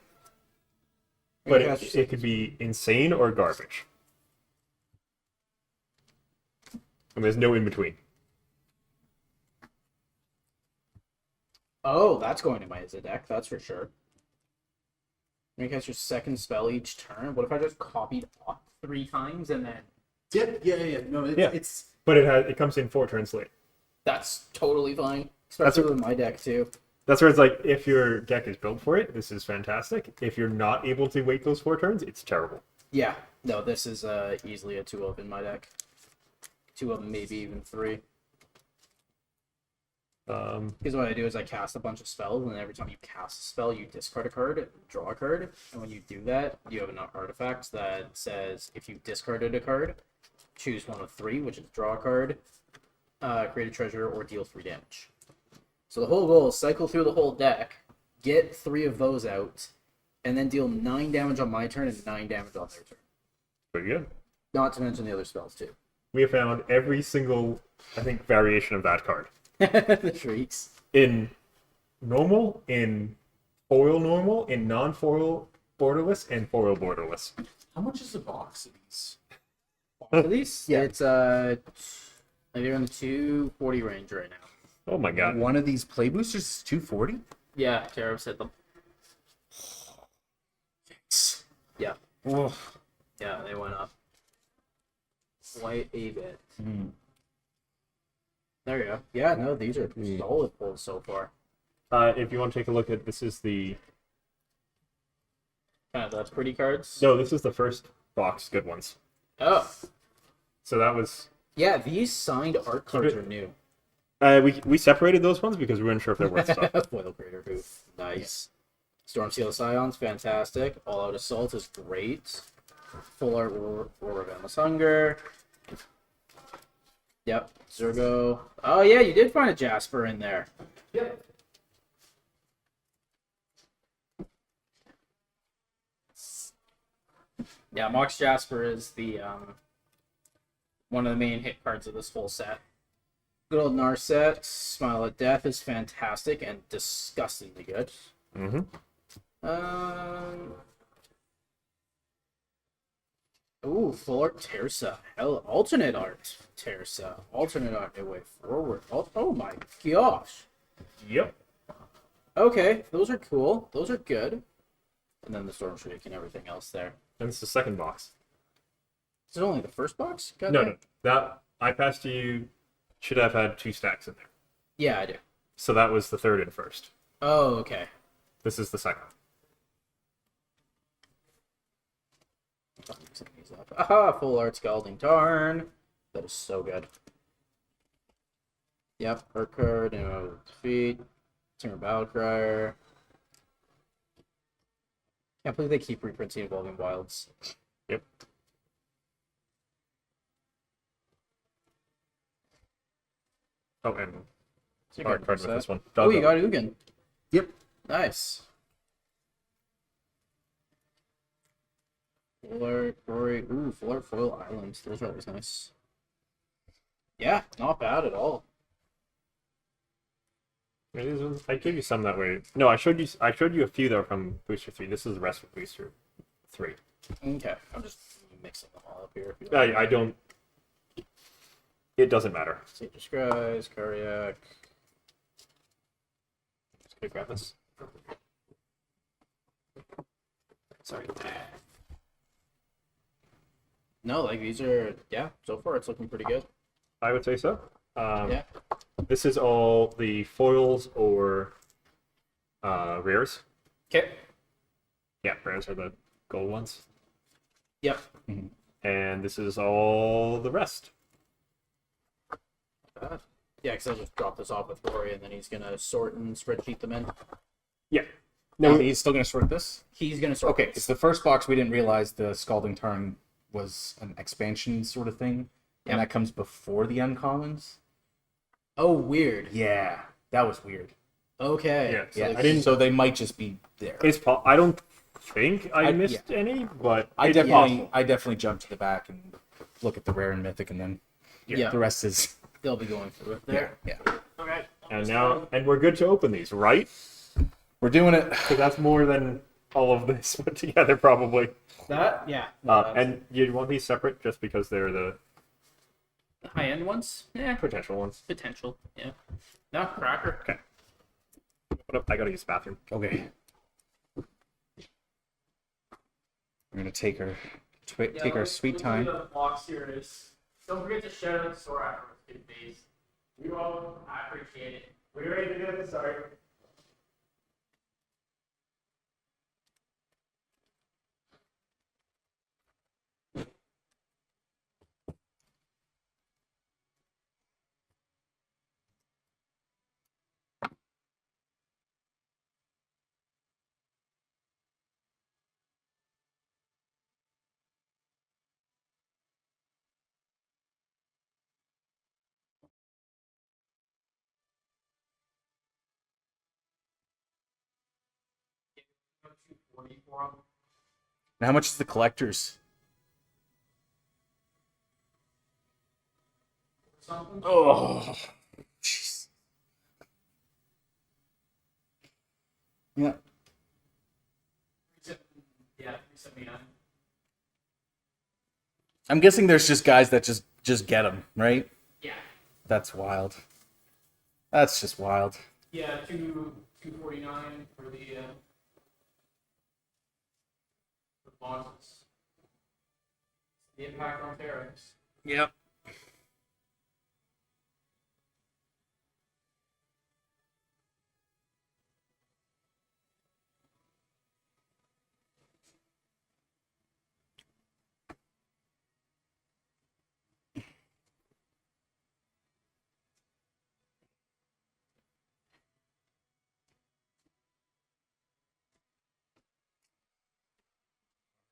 But it could be insane or garbage. And there's no in between. Oh, that's going to my deck, that's for sure. You cast your second spell each turn. What if I just copied off 3 times and then... Yeah. No, it's... But it comes in 4 turns late. That's totally fine. Especially with my deck, too. That's where it's like, if your deck is built for it, this is fantastic. If you're not able to wait those 4 turns, it's terrible. Yeah. No, this is easily a 2-of in my deck. 2 of them, maybe even 3. Because what I do is I cast a bunch of spells, and every time you cast a spell, you discard a card, draw a card, and when you do that, you have an artifact that says if you discarded a card, choose one of 3, which is draw a card, create a treasure, or deal 3 damage. So the whole goal is cycle through the whole deck, get 3 of those out, and then deal 9 damage on my turn and 9 damage on their turn. Pretty good. Not to mention the other spells, too. We have found every single, I think, variation of that card. The shrieks. In normal, in foil normal, in non-foil, borderless and foil borderless. How much is the box of these? At least Yeah. it's maybe around the 240 range right now. Oh my god. One of these play boosters is 240. Yeah, Tariffs hit them. Yeah, Oh. yeah, they went up quite a bit. There you go. Yeah, no, these are solid pulls so far. If you want to take a look at this is the Kind of those pretty cards. no, this is the first box good ones. Oh, So that was yeah, these signed art cards are new. we separated those ones because we weren't sure if they're worth stuff. Foil Greater Hoop, nice. Storm Seal Scions, fantastic. All Out Assault is great. Full Art Roar of Endless Hunger. Yep, Zergo. Oh yeah, you did find a Jasper in there. Yep. Yeah, Mox Jasper is the one of the main hit cards of this whole set. Good old Narset, Smile at Death is fantastic and disgustingly good. Mm-hmm. Ooh, full art Terza. Hell, alternate art Terza. Alternate art A Way Forward. Oh my gosh. Yep. Okay, those are cool. Those are good. And then the Storm Shriek and everything else there. And it's the second box. Is it only the first box? Got No, there? no. That I passed to you should have had 2 stacks in there. Yeah, I do. So that was the third and first. Oh, okay. This is the second. Aha, full art Scalding Tarn. That is so good. Yep, her card, defeat. Timber Battlecrier. Can't believe they keep reprinting Evolving Wilds. Yep. Oh, and So you card got with that. this one. Oh, you Doggo. got Ugin. Yep. Nice. Full art, Rory. Ooh, full art foil islands. Those are always nice. Yeah, not bad at all. I gave you some that way. No, I showed you a few that were from Booster 3. This is the rest of Booster 3. Okay, I'm just mixing them all up here. If you don't I don't. It doesn't matter. Sage Disguise, Karyak. Just gonna grab this. Sorry. No, like these are, yeah, so far it's looking pretty good. I would say so. Yeah. This is all the foils or rares. Okay. Yeah, rares are the gold ones. Yep. And this is all the rest. Yeah, because I'll just drop this off with Rory and then he's gonna sort and spreadsheet them in. Yeah. No, No, he's still gonna sort this. He's gonna sort. Okay, it's the first box. We didn't realize the Scalding Tarn was an expansion sort of thing, Yep. and that comes before the uncommons. Oh, weird. Yeah, that was weird. Okay. Yeah, So Yeah, like, I didn't- So they might just be there. I don't think I I- missed any, but I it's definitely, possible. I definitely jumped to the back and look at the rare and mythic, and then yeah, the rest is they'll be going through it there. yeah. Okay. And we're good to open these, right? We're doing it. Because that's more than all of this put together, probably. That, yeah. No, And you want these separate just because they're the the high end ones? Yeah, potential ones. potential. Yeah. No, cracker. Okay. What up? I gotta use the bathroom. Okay. We're gonna take our take our sweet time. The box here is. Don't forget to share the store afterwards, good days. We will. I appreciate it. We ready to do this? Sorry. Now, how much is the collectors? Something. Oh, jeez. Yeah. 79. I'm guessing there's just guys that just get them, right? Yeah. That's wild. That's just wild. Yeah, 249 for the losses. The impact on Terrans. Yep.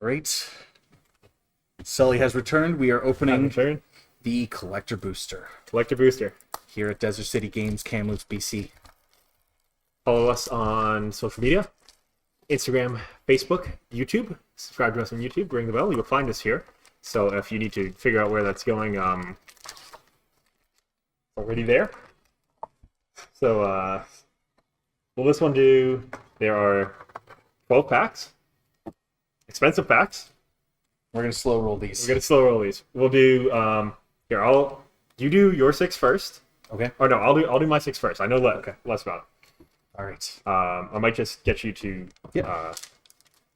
Great. Sully has returned. We are opening Turn. the Collector Booster Collector Booster. here at Desert City Games, Kamloops, BC. Follow us on social media. Instagram, Facebook, YouTube. Subscribe to us on YouTube. Ring the bell. You'll find us here. So if you need to figure out where that's going, already there. So will this one do? There are 12 packs. Expensive packs. We're going to slow roll these. We're gonna slow roll these. We'll do here. You do your 6 first. Okay. Or no, I'll do my 6 first. I know less about it. All right. I might just get you to. Yep. I'll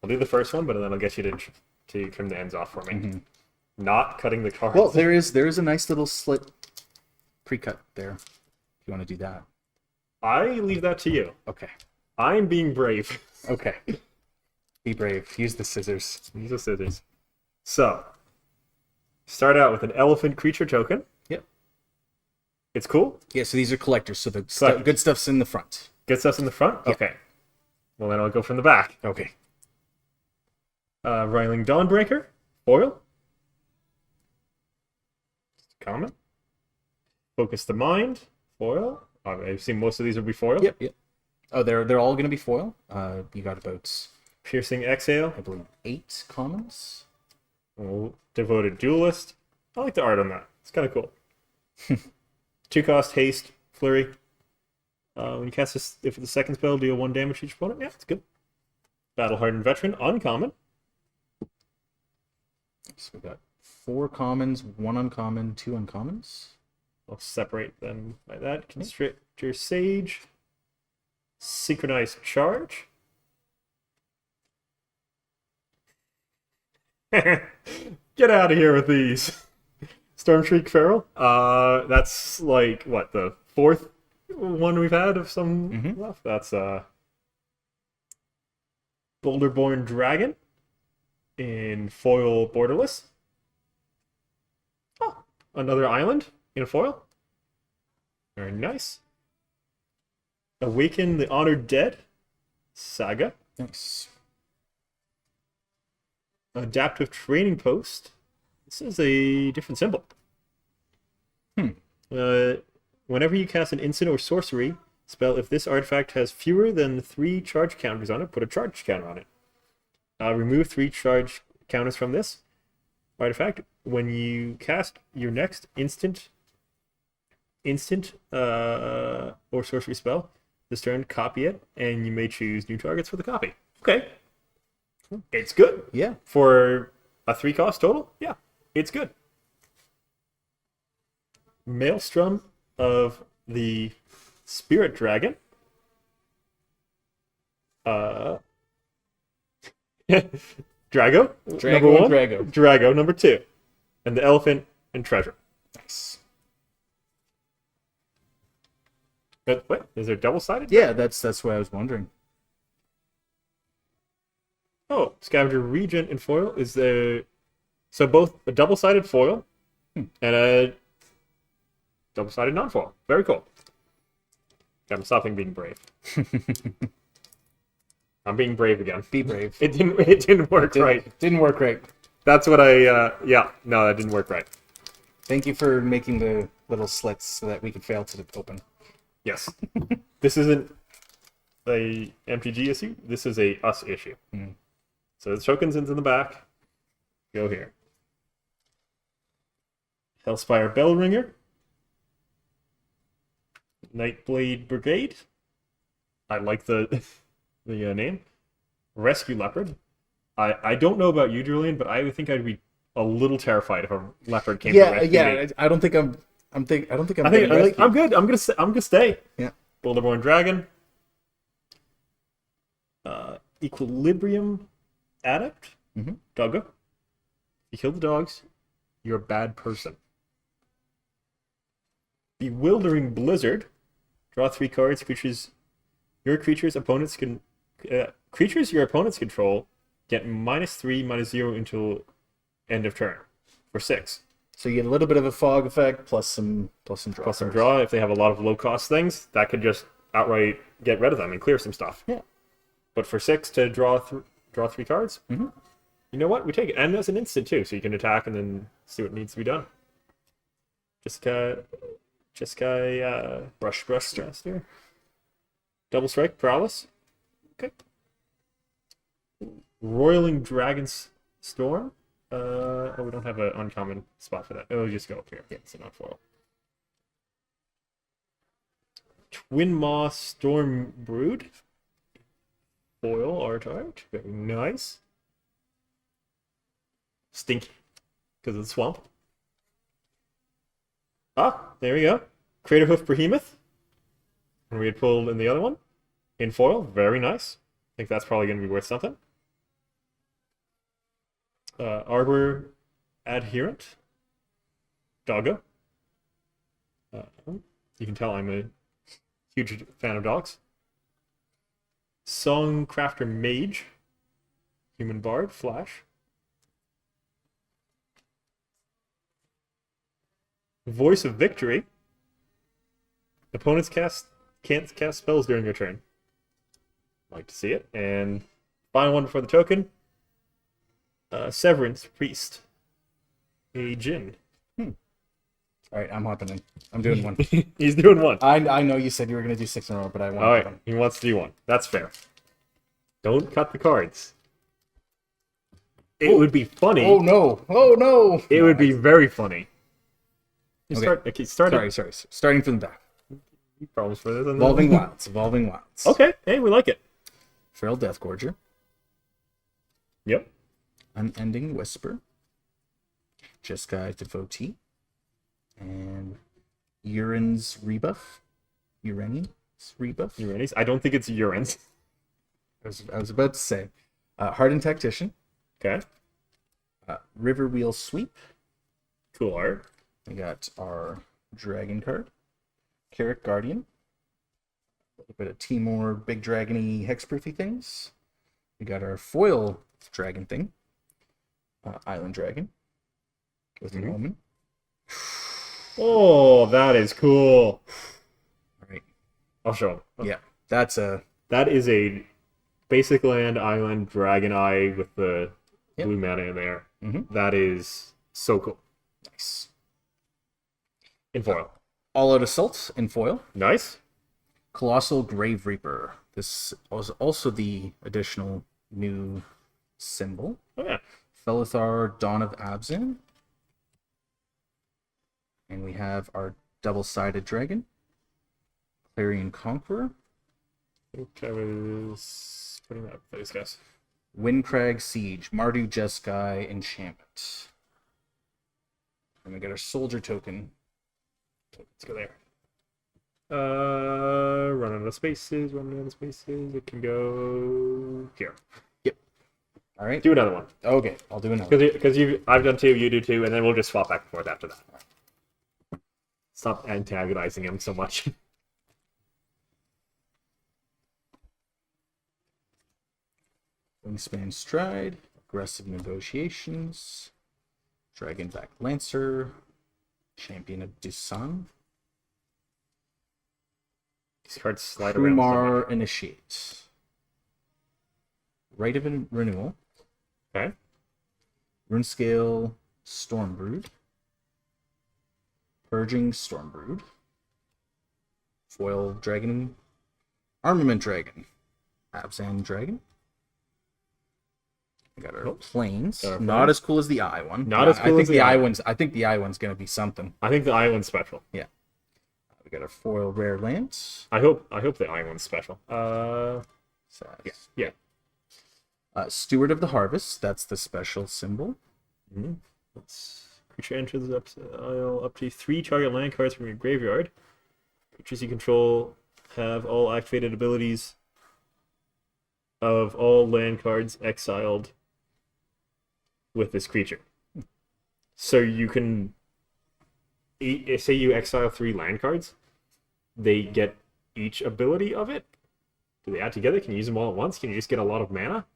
do the first one, but then I'll get you to trim the ends off for me. Not cutting the cards. Well, there is a nice little slit pre-cut there. If you want to do that. I leave that to you. Okay. I'm being brave. Okay. Be brave. Use the scissors. Use the scissors. So, start out with an elephant creature token. Yep. It's cool. Yeah, so these are collectors, so the Collectors. good stuff's in the front. Gets us in the front? Yep. Okay. Well, then I'll go from the back. Okay. Riling Dawnbreaker. Foil. Common. Focus the Mind. Foil. I've seen most of these will be foil. Yep. Oh, they're all going to be foil. You got about, Piercing Exhale. I believe, 8 commons. Oh, Devoted Duelist. I like the art on that. It's kind of cool. 2-cost Haste. Flurry. When you cast this, if it's the second spell, deal 1 damage to each opponent. Yeah, it's good. Battle Hardened Veteran. Uncommon. So we got 4 commons, 1 uncommon, 2 uncommons. I'll separate them by that. Constrictor Sage. Synchronized Charge. Get out of here with these. Stormshriek Feral. That's like what, the 4th one we've had of some left. That's Boulderborn Dragon in foil borderless. Oh, another island in a foil. Very nice. Awaken the Honored Dead. Saga. Nice. Adaptive Training Post. This is a different symbol. Whenever you cast an instant or sorcery spell, if this artifact has fewer than 3 charge counters on it, put a charge counter on it. Remove 3 charge counters from this artifact. When you cast your next instant or sorcery spell this turn, copy it, and you may choose new targets for the copy. Okay. It's good. Yeah. For a 3-cost total? Yeah, it's good. Maelstrom of the Spirit Dragon. Drago. Number 1. Drago, number 2. And the Elephant and Treasure. Nice. Wait, is there double-sided? Yeah, that's what I was wondering. Oh, Scavenger Regent in foil is the... So both a double-sided foil and a double-sided non-foil. Very cool. I'm stopping being brave. I'm being brave again. Be brave. It didn't work right. Didn't work right. That's what that didn't work right. Thank you for making the little slits so that we could fail to open. Yes. This isn't a MTG issue. This is a us issue. So the tokens in the back. Go here. Hellspire Bellringer. Nightblade Brigade. I like the name. Rescue Leopard. I don't know about you, Julian, but I would think I'd be a little terrified if a leopard came to Yeah, rescue yeah. me. I don't think I'm. I don't think I'm. I think getting rescued. I'm good. I'm gonna stay. Yeah. Boulderborn Dragon. Equilibrium Adept. Mhm. Doggo. You kill the dogs. You're a bad person. Bewildering Blizzard. Draw 3 cards. Creatures your opponents control get -3, -0 until end of turn for 6. So you get a little bit of a fog effect plus some draw. Plus some cards. draw. If they have a lot of low cost things, that could just outright get rid of them and clear some stuff. Yeah. But for 6 to draw 3 cards, Mhm. you know what? We take it, and that's an instant too, so you can attack and then see what needs to be done. Brush Master. Double Strike Prowess. Okay. Roiling Dragon's Storm. We don't have an uncommon spot for that. Oh, just go up here. Yeah, so not foil. Twin Maw Storm Brood. Foil art. Very nice. Stinky. Because of the swamp. Ah, there we go. Crater Hoof Behemoth. And we had pulled in the other one. In foil. Very nice. I think that's probably going to be worth something. Arbor Adherent. Doggo. You can tell I'm a huge fan of dogs. Songcrafter Mage. Human Bard. Flash. Voice of Victory. Opponents can't cast spells during your turn. Like to see it. And final one before the token. Severance Priest. A Jinn. All right, I'm hopping in. I'm doing one. He's doing one. I know you said you were going to do 6 in a row, but I want All right, one. he wants to do one. That's fair. Don't cut the cards. It would be funny. Oh no! Oh no! It would be very funny. You Okay. start it. Sorry. Starting from the back. Problems for this. Evolving Wilds. Okay, hey, we like it. Feral Deathgorger. Yep. Unending Whisper. Jeskai Devotee. And Urine's Rebuff. Uranian's Rebuff. Uranus. I don't think it's Urans. I was about to say. Hardened Tactician. Okay. River Wheel Sweep. Cool art. We got our Dragon card. Carrot Guardian. A little bit of Timor Big Dragony Hexproofy things. We got our foil dragon thing. Island Dragon. With an omen. Oh, that is cool. All right. I'll show him. Yeah, That is a basic land island dragon eye with the blue mana in there. Mhm. That is so cool. nice. In foil. All Out Assault in foil. Nice. Colossal Grave Reaper. This was also the additional new symbol. Oh, yeah. Felithar Dawn of Abzan. And we have our double-sided dragon. Clarion Conqueror. I think I was putting that up for these guys. Windcrag Siege. Mardu Jeskai Enchantment. And we got our soldier token. Let's go there. Run out of spaces. It can go here. All right. Do another one. Okay, I'll do another. Because I've done 2, you do 2, and then we'll just swap back and forth after that. Stop antagonizing him so much. Wingspan Stride. Aggressive Negotiations. Dragonback Lancer. Champion of Dusan. These cards slide around. Kumar Initiate. Rite of Renewal. Okay. Runescale Stormbrood. Purging Stormbrood. Foil Dragon. Armament Dragon. Abzan Dragon. We got our planes. Got our Not planes. as cool as the eye one. Not as cool I think as the eye. I think the eye one's gonna be something. I think the island's special. Yeah. We got our foil rare lands. I hope the island's special. Sass. Yeah. Steward of the Harvest, that's the special symbol. Creature enters up to 3 target land cards from your graveyard. Creatures you control have all activated abilities of all land cards exiled with this creature. So you can, say you exile 3 land cards, they get each ability of it. Do they add together? Can you use them all at once? Can you just get a lot of mana?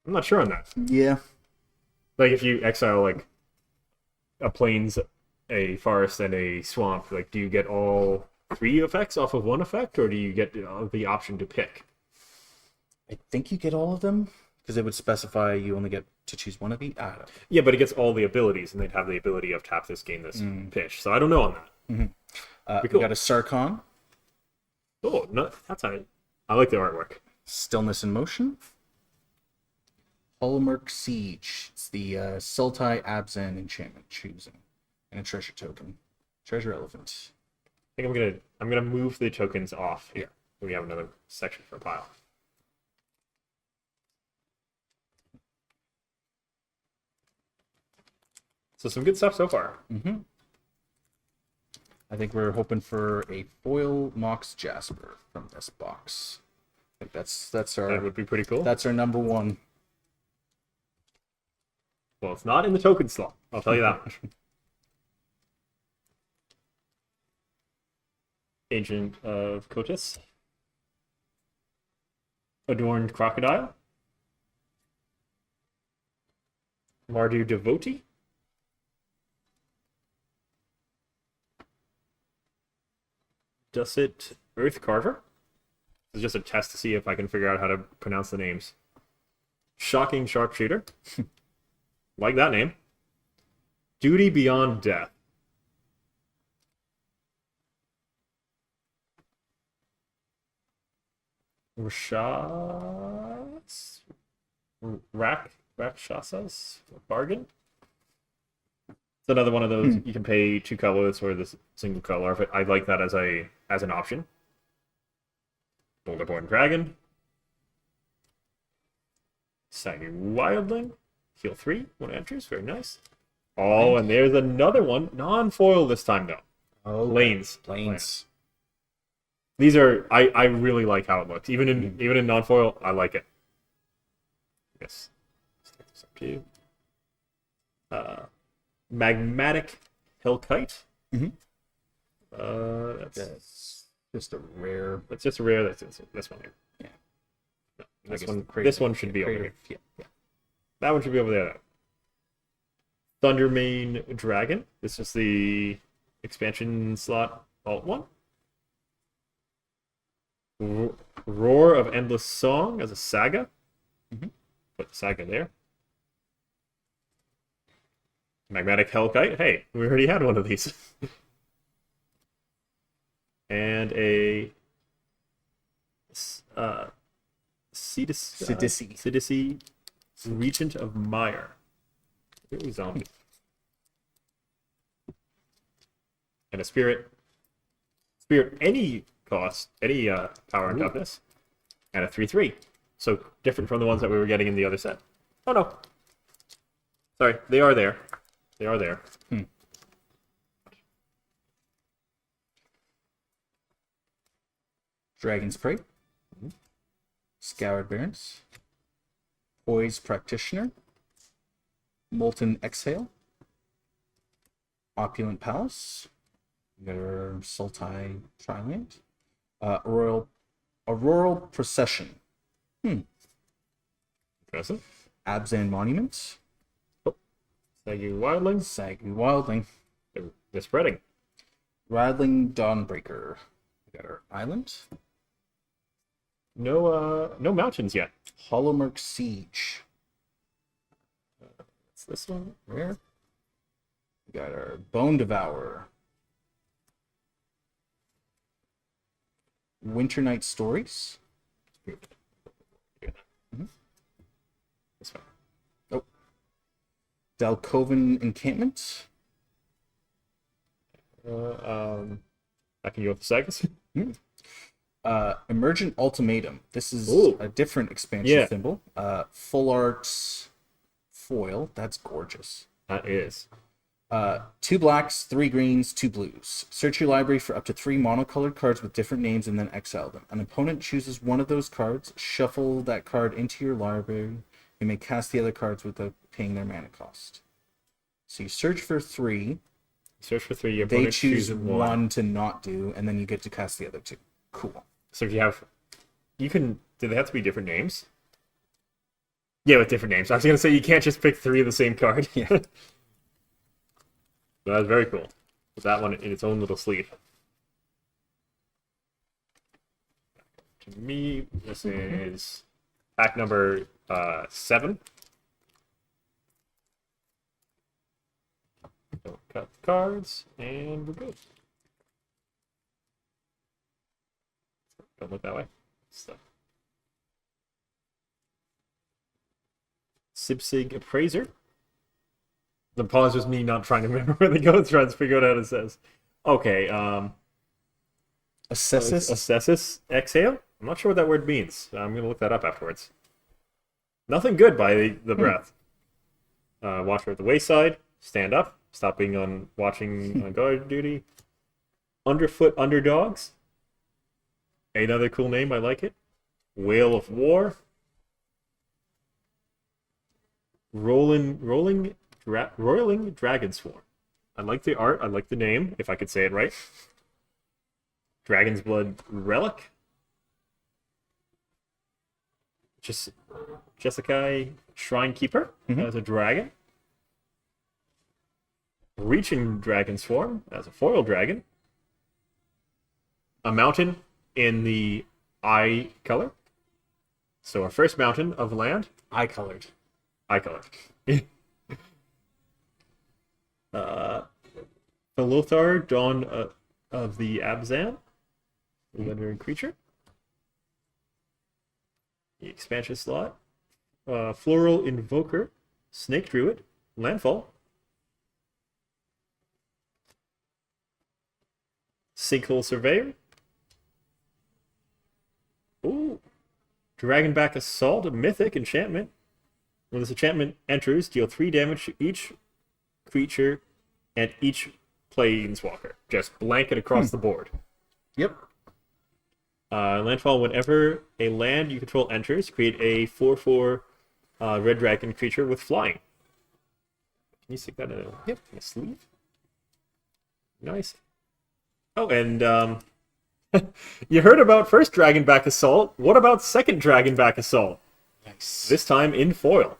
I'm not sure on that. Yeah. Like if you exile like a plains, a forest, and a swamp, like do you get all 3 effects off of one effect, or do you get the option to pick? I think you get all of them, because it would specify you only get to choose one of each. I don't know. Yeah, but it gets all the abilities, and they'd have the ability of tap this, gain this, pitch. So I don't know on that. We cool. got a Sarkon, Oh, no, that's I like the artwork. Stillness in Motion. Holomerk Siege. It's the Sultai Abzan enchantment choosing. And a treasure token. Treasure Elephant. I think I'm gonna move the tokens off here. We have another section for a pile. So some good stuff so far. I think we're hoping for a foil Mox Jasper from this box. I think that's That our would be pretty cool. that's our number one. Well, it's not in the token slot. I'll tell you that much. Agent of Kotis. Adorned Crocodile. Mardu Devotee. Dusset Earth Carver. This is just a test to see if I can figure out how to pronounce the names. Shocking Sharpshooter. Like that name. Duty Beyond Death. Rashas? Rakshasas? Bargain? It's another one of those you can pay 2 colors for this single color. But I like that as an option. Boulderborn Dragon. Saggy Wildling. Heal 3 when it enters. Very nice. Oh, and there's another one. Non-foil this time, though. Oh, Plains. Plains. These are... I really like how it looks. Even in non-foil, I like it. Yes. It's up to you. Magmatic Hellkite. That's just a rare. That's just a rare. That's this one here. Yeah. No, I this guess one. creative- This one should be over creative- here. Yeah. That one should be over there. Thundermane Dragon. This is the expansion slot alt one. Roar of Endless Song as a saga. Put the saga there. Magmatic Hellkite. Hey, we already had one of these. And a Sidisi Regent of Mire. Ooh, zombie. And a spirit. Spirit any cost, any power and toughness. And a 3/3. So different from the ones that we were getting in the other set. Oh no. Sorry, they are there. They are there. Dragon's Prey. Scoured Barrens. Poise Practitioner. Molten Exhale. Opulent Palace. We got our Sultai Triland. Auroral Procession. Interesting. Abzan Monument. Saggy Wildling. Saggy Wildling. They're spreading. Rattling Dawnbreaker. We got our Island. No mountains yet. Holomerk Siege. It's this one. Rare. We got our Bone Devourer. Winter Night Stories. This one. Oh. Dalcoven Encampment. I can go with the sagas. Emergent Ultimatum. This is Ooh. a different expansion Yeah. symbol. Full art foil. That's gorgeous. That is. 2 blacks, 3 greens, 2 blues. Search your library for up to 3 monocolored cards with different names and then exile them. An opponent chooses one of those cards, shuffle that card into your library. You may cast the other cards without paying their mana cost. So you search for 3. Search for 3. Your They opponent choose chooses one to not do, and then you get to cast the other 2. Cool. So if you have, you can. Do they have to be different names? Yeah, with different names. I was gonna say you can't just pick 3 of the same card. Yeah. That's very cool. With that one in its own little sleeve. To me, this is pack number 7. Don't cut the cards, and we're good. Don't look that way. Stuff. Sibsig Appraiser. The pause was me not trying to remember where they go, trying to figure out how it says. Okay, Assessus. Assessus Exhale? I'm not sure what that word means. I'm going to look that up afterwards. Nothing good by the breath. Watcher at the wayside. Stand up. Stop being on watching on guard duty. Underfoot Underdogs. Another cool name, I like it. Whale of War. Roiling Dragonstorm. I like the art. I like the name, if I could say it right. Dragon's Blood Relic. Jessica Shrine Keeper as a dragon. Reaching Dragonstorm as a foil dragon. A mountain in the eye color. So our first mountain of land. Eye colored. Eye color. Lothar, Dawn of the Abzan. Legendary creature. The expansion slot. Floral Invoker. Snake Druid. Landfall. Sinkhole Surveyor. Ooh. Dragonback Assault, a mythic enchantment. When this enchantment enters, deal 3 damage to each creature and each planeswalker. Just blanket across the board. Yep. Landfall, whenever a land you control enters, create a 4/4 red dragon creature with flying. Can you stick that in a sleeve? Nice. Oh, and you heard about first Dragonback Assault. What about second Dragonback Assault? Nice. This time in foil.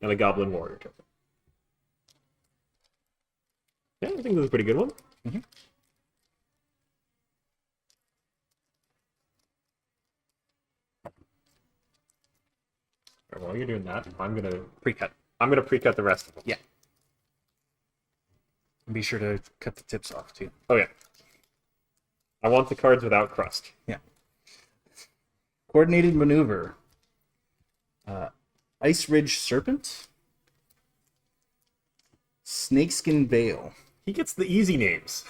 And a Goblin Warrior token. Yeah, I think this is a pretty good one. Mm-hmm. Right, while you're doing that, I'm gonna Pre-cut. pre-cut the rest of them. Yeah. And be sure to cut the tips off too. Oh yeah. I want the cards without crust. Yeah. Coordinated Maneuver. Ice Ridge Serpent. Snakeskin Veil. He gets the easy names.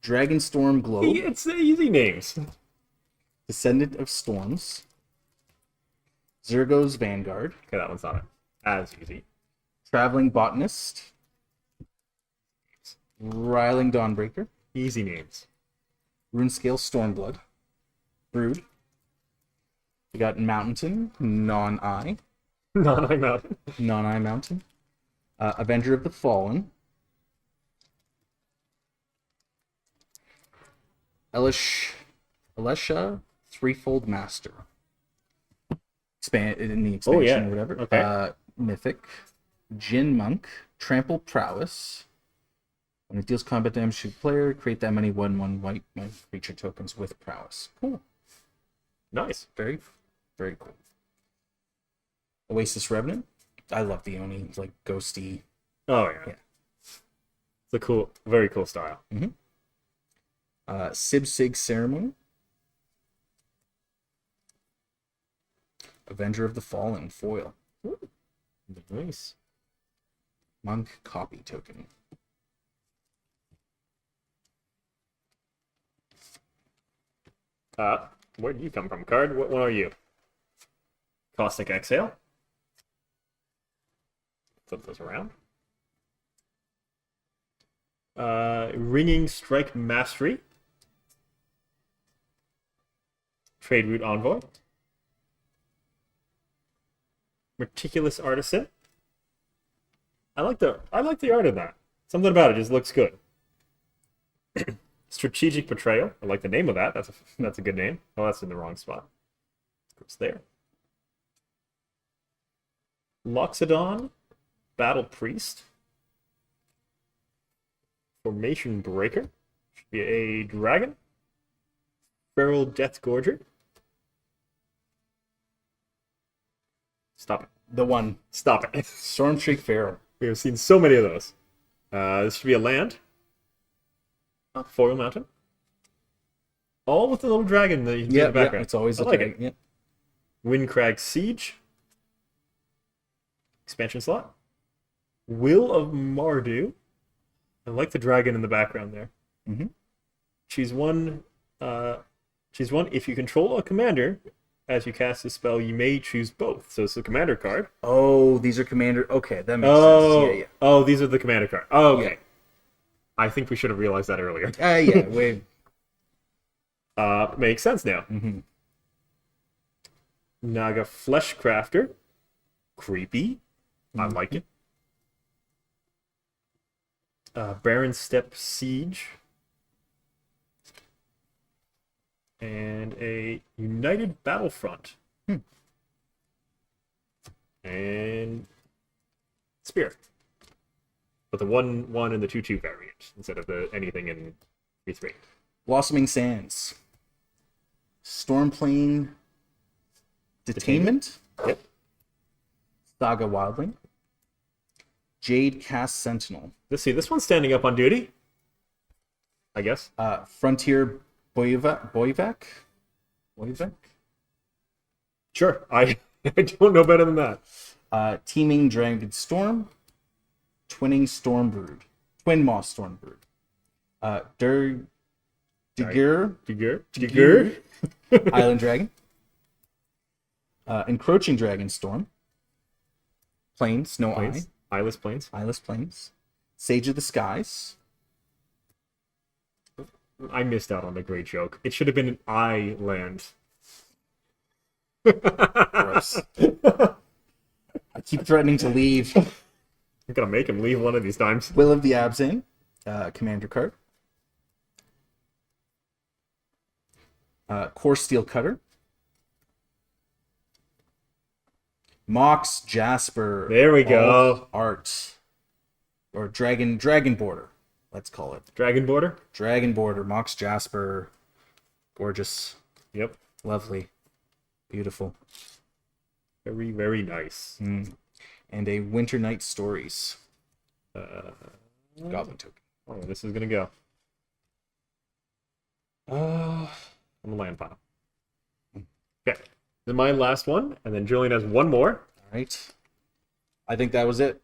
Dragonstorm Globe. He gets the easy names. Descendant of Storms. Zergo's Vanguard. Okay, that one's not as easy. Traveling Botanist. Riling Dawnbreaker. Easy names. Runescale Stormblood. Brood. We got Mountain, Non-Eye. Non-Eye Mountain. Non-Eye Mountain. Avenger of the Fallen. Elisha, Threefold Master. In the expansion or whatever. Okay. Mythic. Jin Monk. Trample Prowess. When it deals combat damage to the player, create that many 1/1 white creature tokens with prowess. Cool. Nice. Very, very cool. Oasis Revenant. I love the Oni, like ghosty. Oh yeah. Yeah. It's a cool, very cool style. Sib-Sig Ceremony. Avenger of the Fallen foil. Nice. Monk copy token. Where did you come from, card? What one are you? Caustic Exhale. Flip those around. Ringing Strike Mastery. Trade Route Envoy. Meticulous Artisan. I like the art of that. Something about it just looks good. Strategic Betrayal. I like the name of that. That's a good name. Oh, that's in the wrong spot. It's there. Loxodon, Battle Priest. Formation Breaker. Should be a dragon. Feral Death Gorger. Stop it. The one. Stop it. Stormstreak Feral. We have seen so many of those. This should be a land. Foil Mountain. All with the little dragon that you can see in the background. It's always I a like dragon. it. Windcrag Siege. Expansion slot. Will of Mardu. I like the dragon in the background there. Mm-hmm. Choose one. Choose one. If you control a commander, as you cast a spell, you may choose both. So it's a commander card. Oh, these are commander. Okay, that makes sense. Yeah. Oh, these are the commander card. Oh, okay. Yeah. I think we should have realized that earlier. Yeah. Wait. Makes sense now. Mm-hmm. Naga Flesh Crafter. Creepy. I like it. Baron Step Siege. And a United Battlefront. And Spirit. But the 1/1 and the 2/2 variant instead of the anything in 3/3. Blossoming Sands. Stormplane Detainment. Yep. Saga Wildling. Jade Cast Sentinel. Let's see, this one's standing up on duty. I guess. Frontier Boivak? Sure. I don't know better than that. Teeming Dragon Storm. Twinning Stormbrood. Twin Moss Stormbrood. Digger. Island Dragon. Encroaching Dragon Storm. Plains, no Plains. Eyeless Plains. Eyeless Plains. Sage of the Skies. I missed out on a great joke. It should have been an island. Gross. I keep threatening to leave. I'm gonna make him leave one of these times. Will of the Abzan. Commander card. Core Steel Cutter. Mox Jasper. There we go. Art. Or Dragon Border, let's call it. Dragon Border? Dragon Border, Mox Jasper. Gorgeous. Yep. Lovely. Beautiful. Very, very nice. And a Winter Night Stories. Goblin token. Oh, this is gonna go. On the land pile. Okay. This is my last one, and then Julian has one more. All right. I think that was it.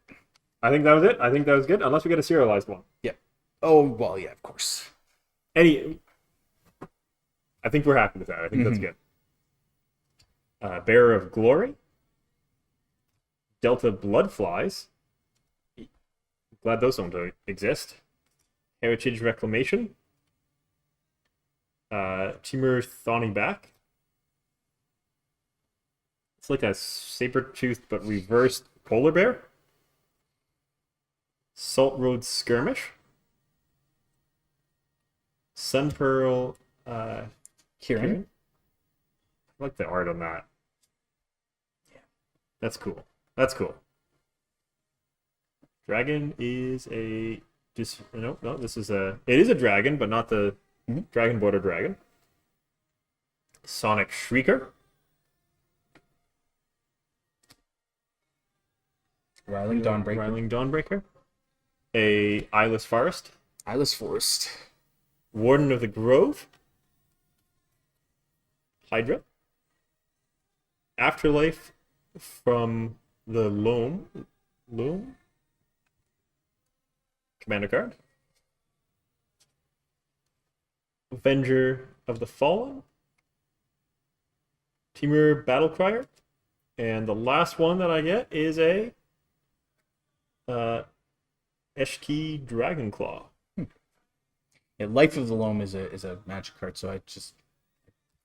I think that was it. I think that was good, unless we get a serialized one. Yeah. Oh, well, yeah, of course. I think we're happy with that. I think that's good. Bearer of Glory. Delta Bloodflies. Glad those don't exist. Heritage Reclamation. Timur Thawny Back. It's like a saber-toothed but reversed polar bear. Salt Road Skirmish. Sun Pearl Kieran. I like the art on that. Yeah. That's cool. That's cool. Dragon is a no, this is it is a dragon, but not the Dragon Border Dragon. Sonic Shrieker. Riling Dawnbreaker. A Eyeless Forest. Eyeless Forest. Warden of the Grove. Hydra. Afterlife from the Loam. Commander card. Avenger of the Fallen. Temur Battlecrier. And the last one that I get is a Eshki Dragonclaw. Yeah, Life of the Loam is a Magic card, so I just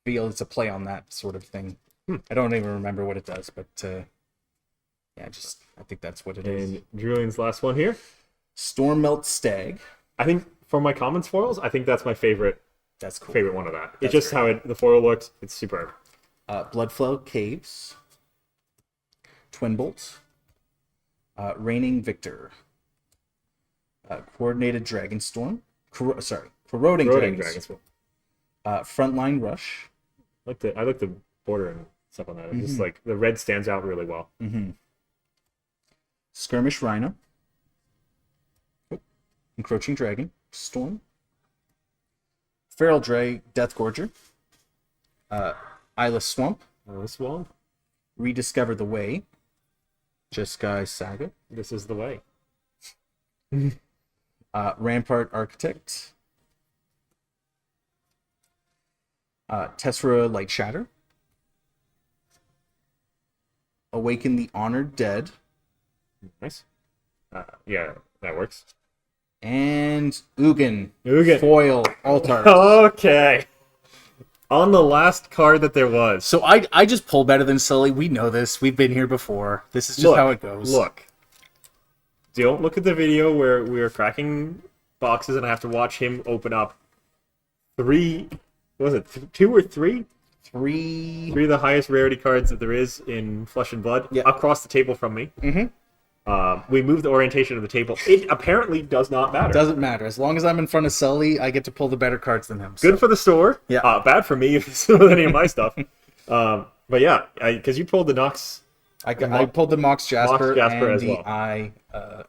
feel it's a play on that sort of thing. I don't even remember what it does, but yeah, I think that's what it is. And Julian's last one here. Stormmelt Stag. I think for my commons foils, I think that's my favorite That's cool. favorite one of that. That's It's just how the foil looks. It's superb. Bloodflow Caves. Twin Bolt. Reigning Victor. Coordinated Dragonstorm. Corroding Dragonstorm. Frontline Rush. I like the border and stuff on that. It's just like the red stands out really well. Skirmish Rhino. Encroaching Dragon. Storm. Feral Death Gorger. Isla Swamp. This one, Rediscover the Way. Jeskai Saga. this is the way. Rampart Architect. Tessera Light Shatter. Awaken the Honored Dead. Nice. Yeah, that works. And Ugin. Ugin. Foil Altar. Okay. On the last card that there was. So I just pull better than Sully. We know this. We've been here before. This is just how it goes. Look. Don't look at the video where we're cracking boxes and I have to watch him open up two or three? Three Three of the highest rarity cards that there is in Flesh and Blood across the table from me. We moved the orientation of the table. It apparently does not matter. Doesn't matter. As long as I'm in front of Sully, I get to pull the better cards than him. Good for the store. Yeah. Bad for me if it's with any of my stuff. But yeah, because you pulled the Nox. I pulled the Mox Jasper, and as the well.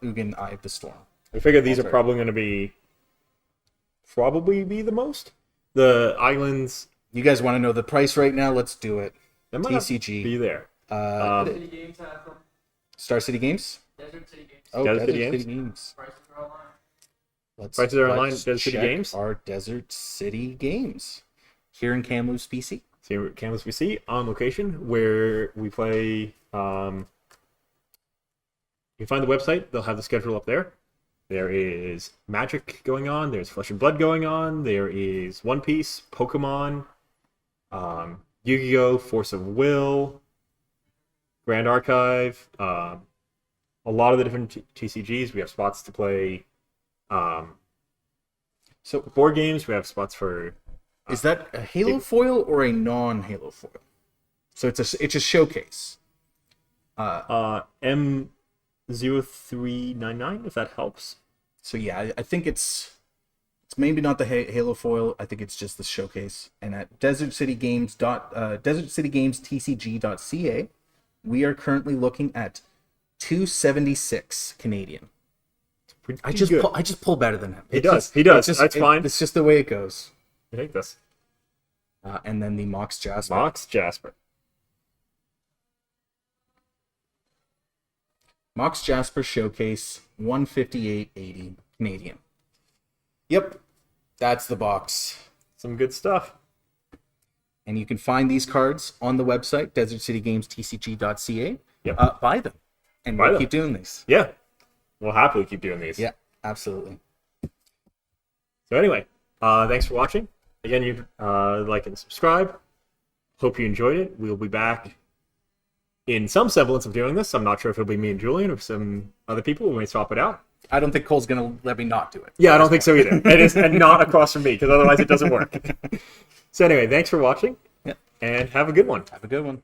Ugin Eye of the Storm. I figure these are probably going to be the most. The islands. You guys want to know the price right now? Let's do it. That might not TCG. be there. City Games has them. Star City Games? Desert City Games. Oh, Desert Desert City City Games? Games. Prices are online. Prices are online at Let's Desert City check Games? Our Desert City Games. Here in Kamloops, BC. So Kamloops BC on location where we play. You can find the website. They'll have the schedule up there. There is Magic going on. There's Flesh and Blood going on. There is One Piece, Pokemon, Yu-Gi-Oh, Force of Will, Grand Archive. A lot of the different TCGs. We have spots to play. So board games. We have spots for. Is that a Halo foil or a non-Halo foil? So it's a showcase. M0399, if that helps. So yeah, I think it's maybe not the Halo foil. I think it's just the showcase. And at desertcitygames.tcg.ca, we are currently looking at $276 Canadian. I just pull better than him. He does. That's fine. It's just the way it goes. I take this. And then the Mox Jasper. Mox Jasper. Mox Jasper Showcase, $158.80 Canadian. Yep, that's the box. Some good stuff. And you can find these cards on the website, desertcitygamestcg.ca. Yep. Buy them. And Buy we'll them. keep doing these. Yeah. We'll happily keep doing these. Yeah, absolutely. So anyway, thanks for watching. Again, you like and subscribe. Hope you enjoyed it. We'll be back in some semblance of doing this. I'm not sure if it'll be me and Julian or some other people. We may swap it out. I don't think Cole's going to let me not do it. Yeah, I don't think so either. It is, and not across from me, because otherwise it doesn't work. So anyway, thanks for watching, Yeah. and have a good one. Have a good one.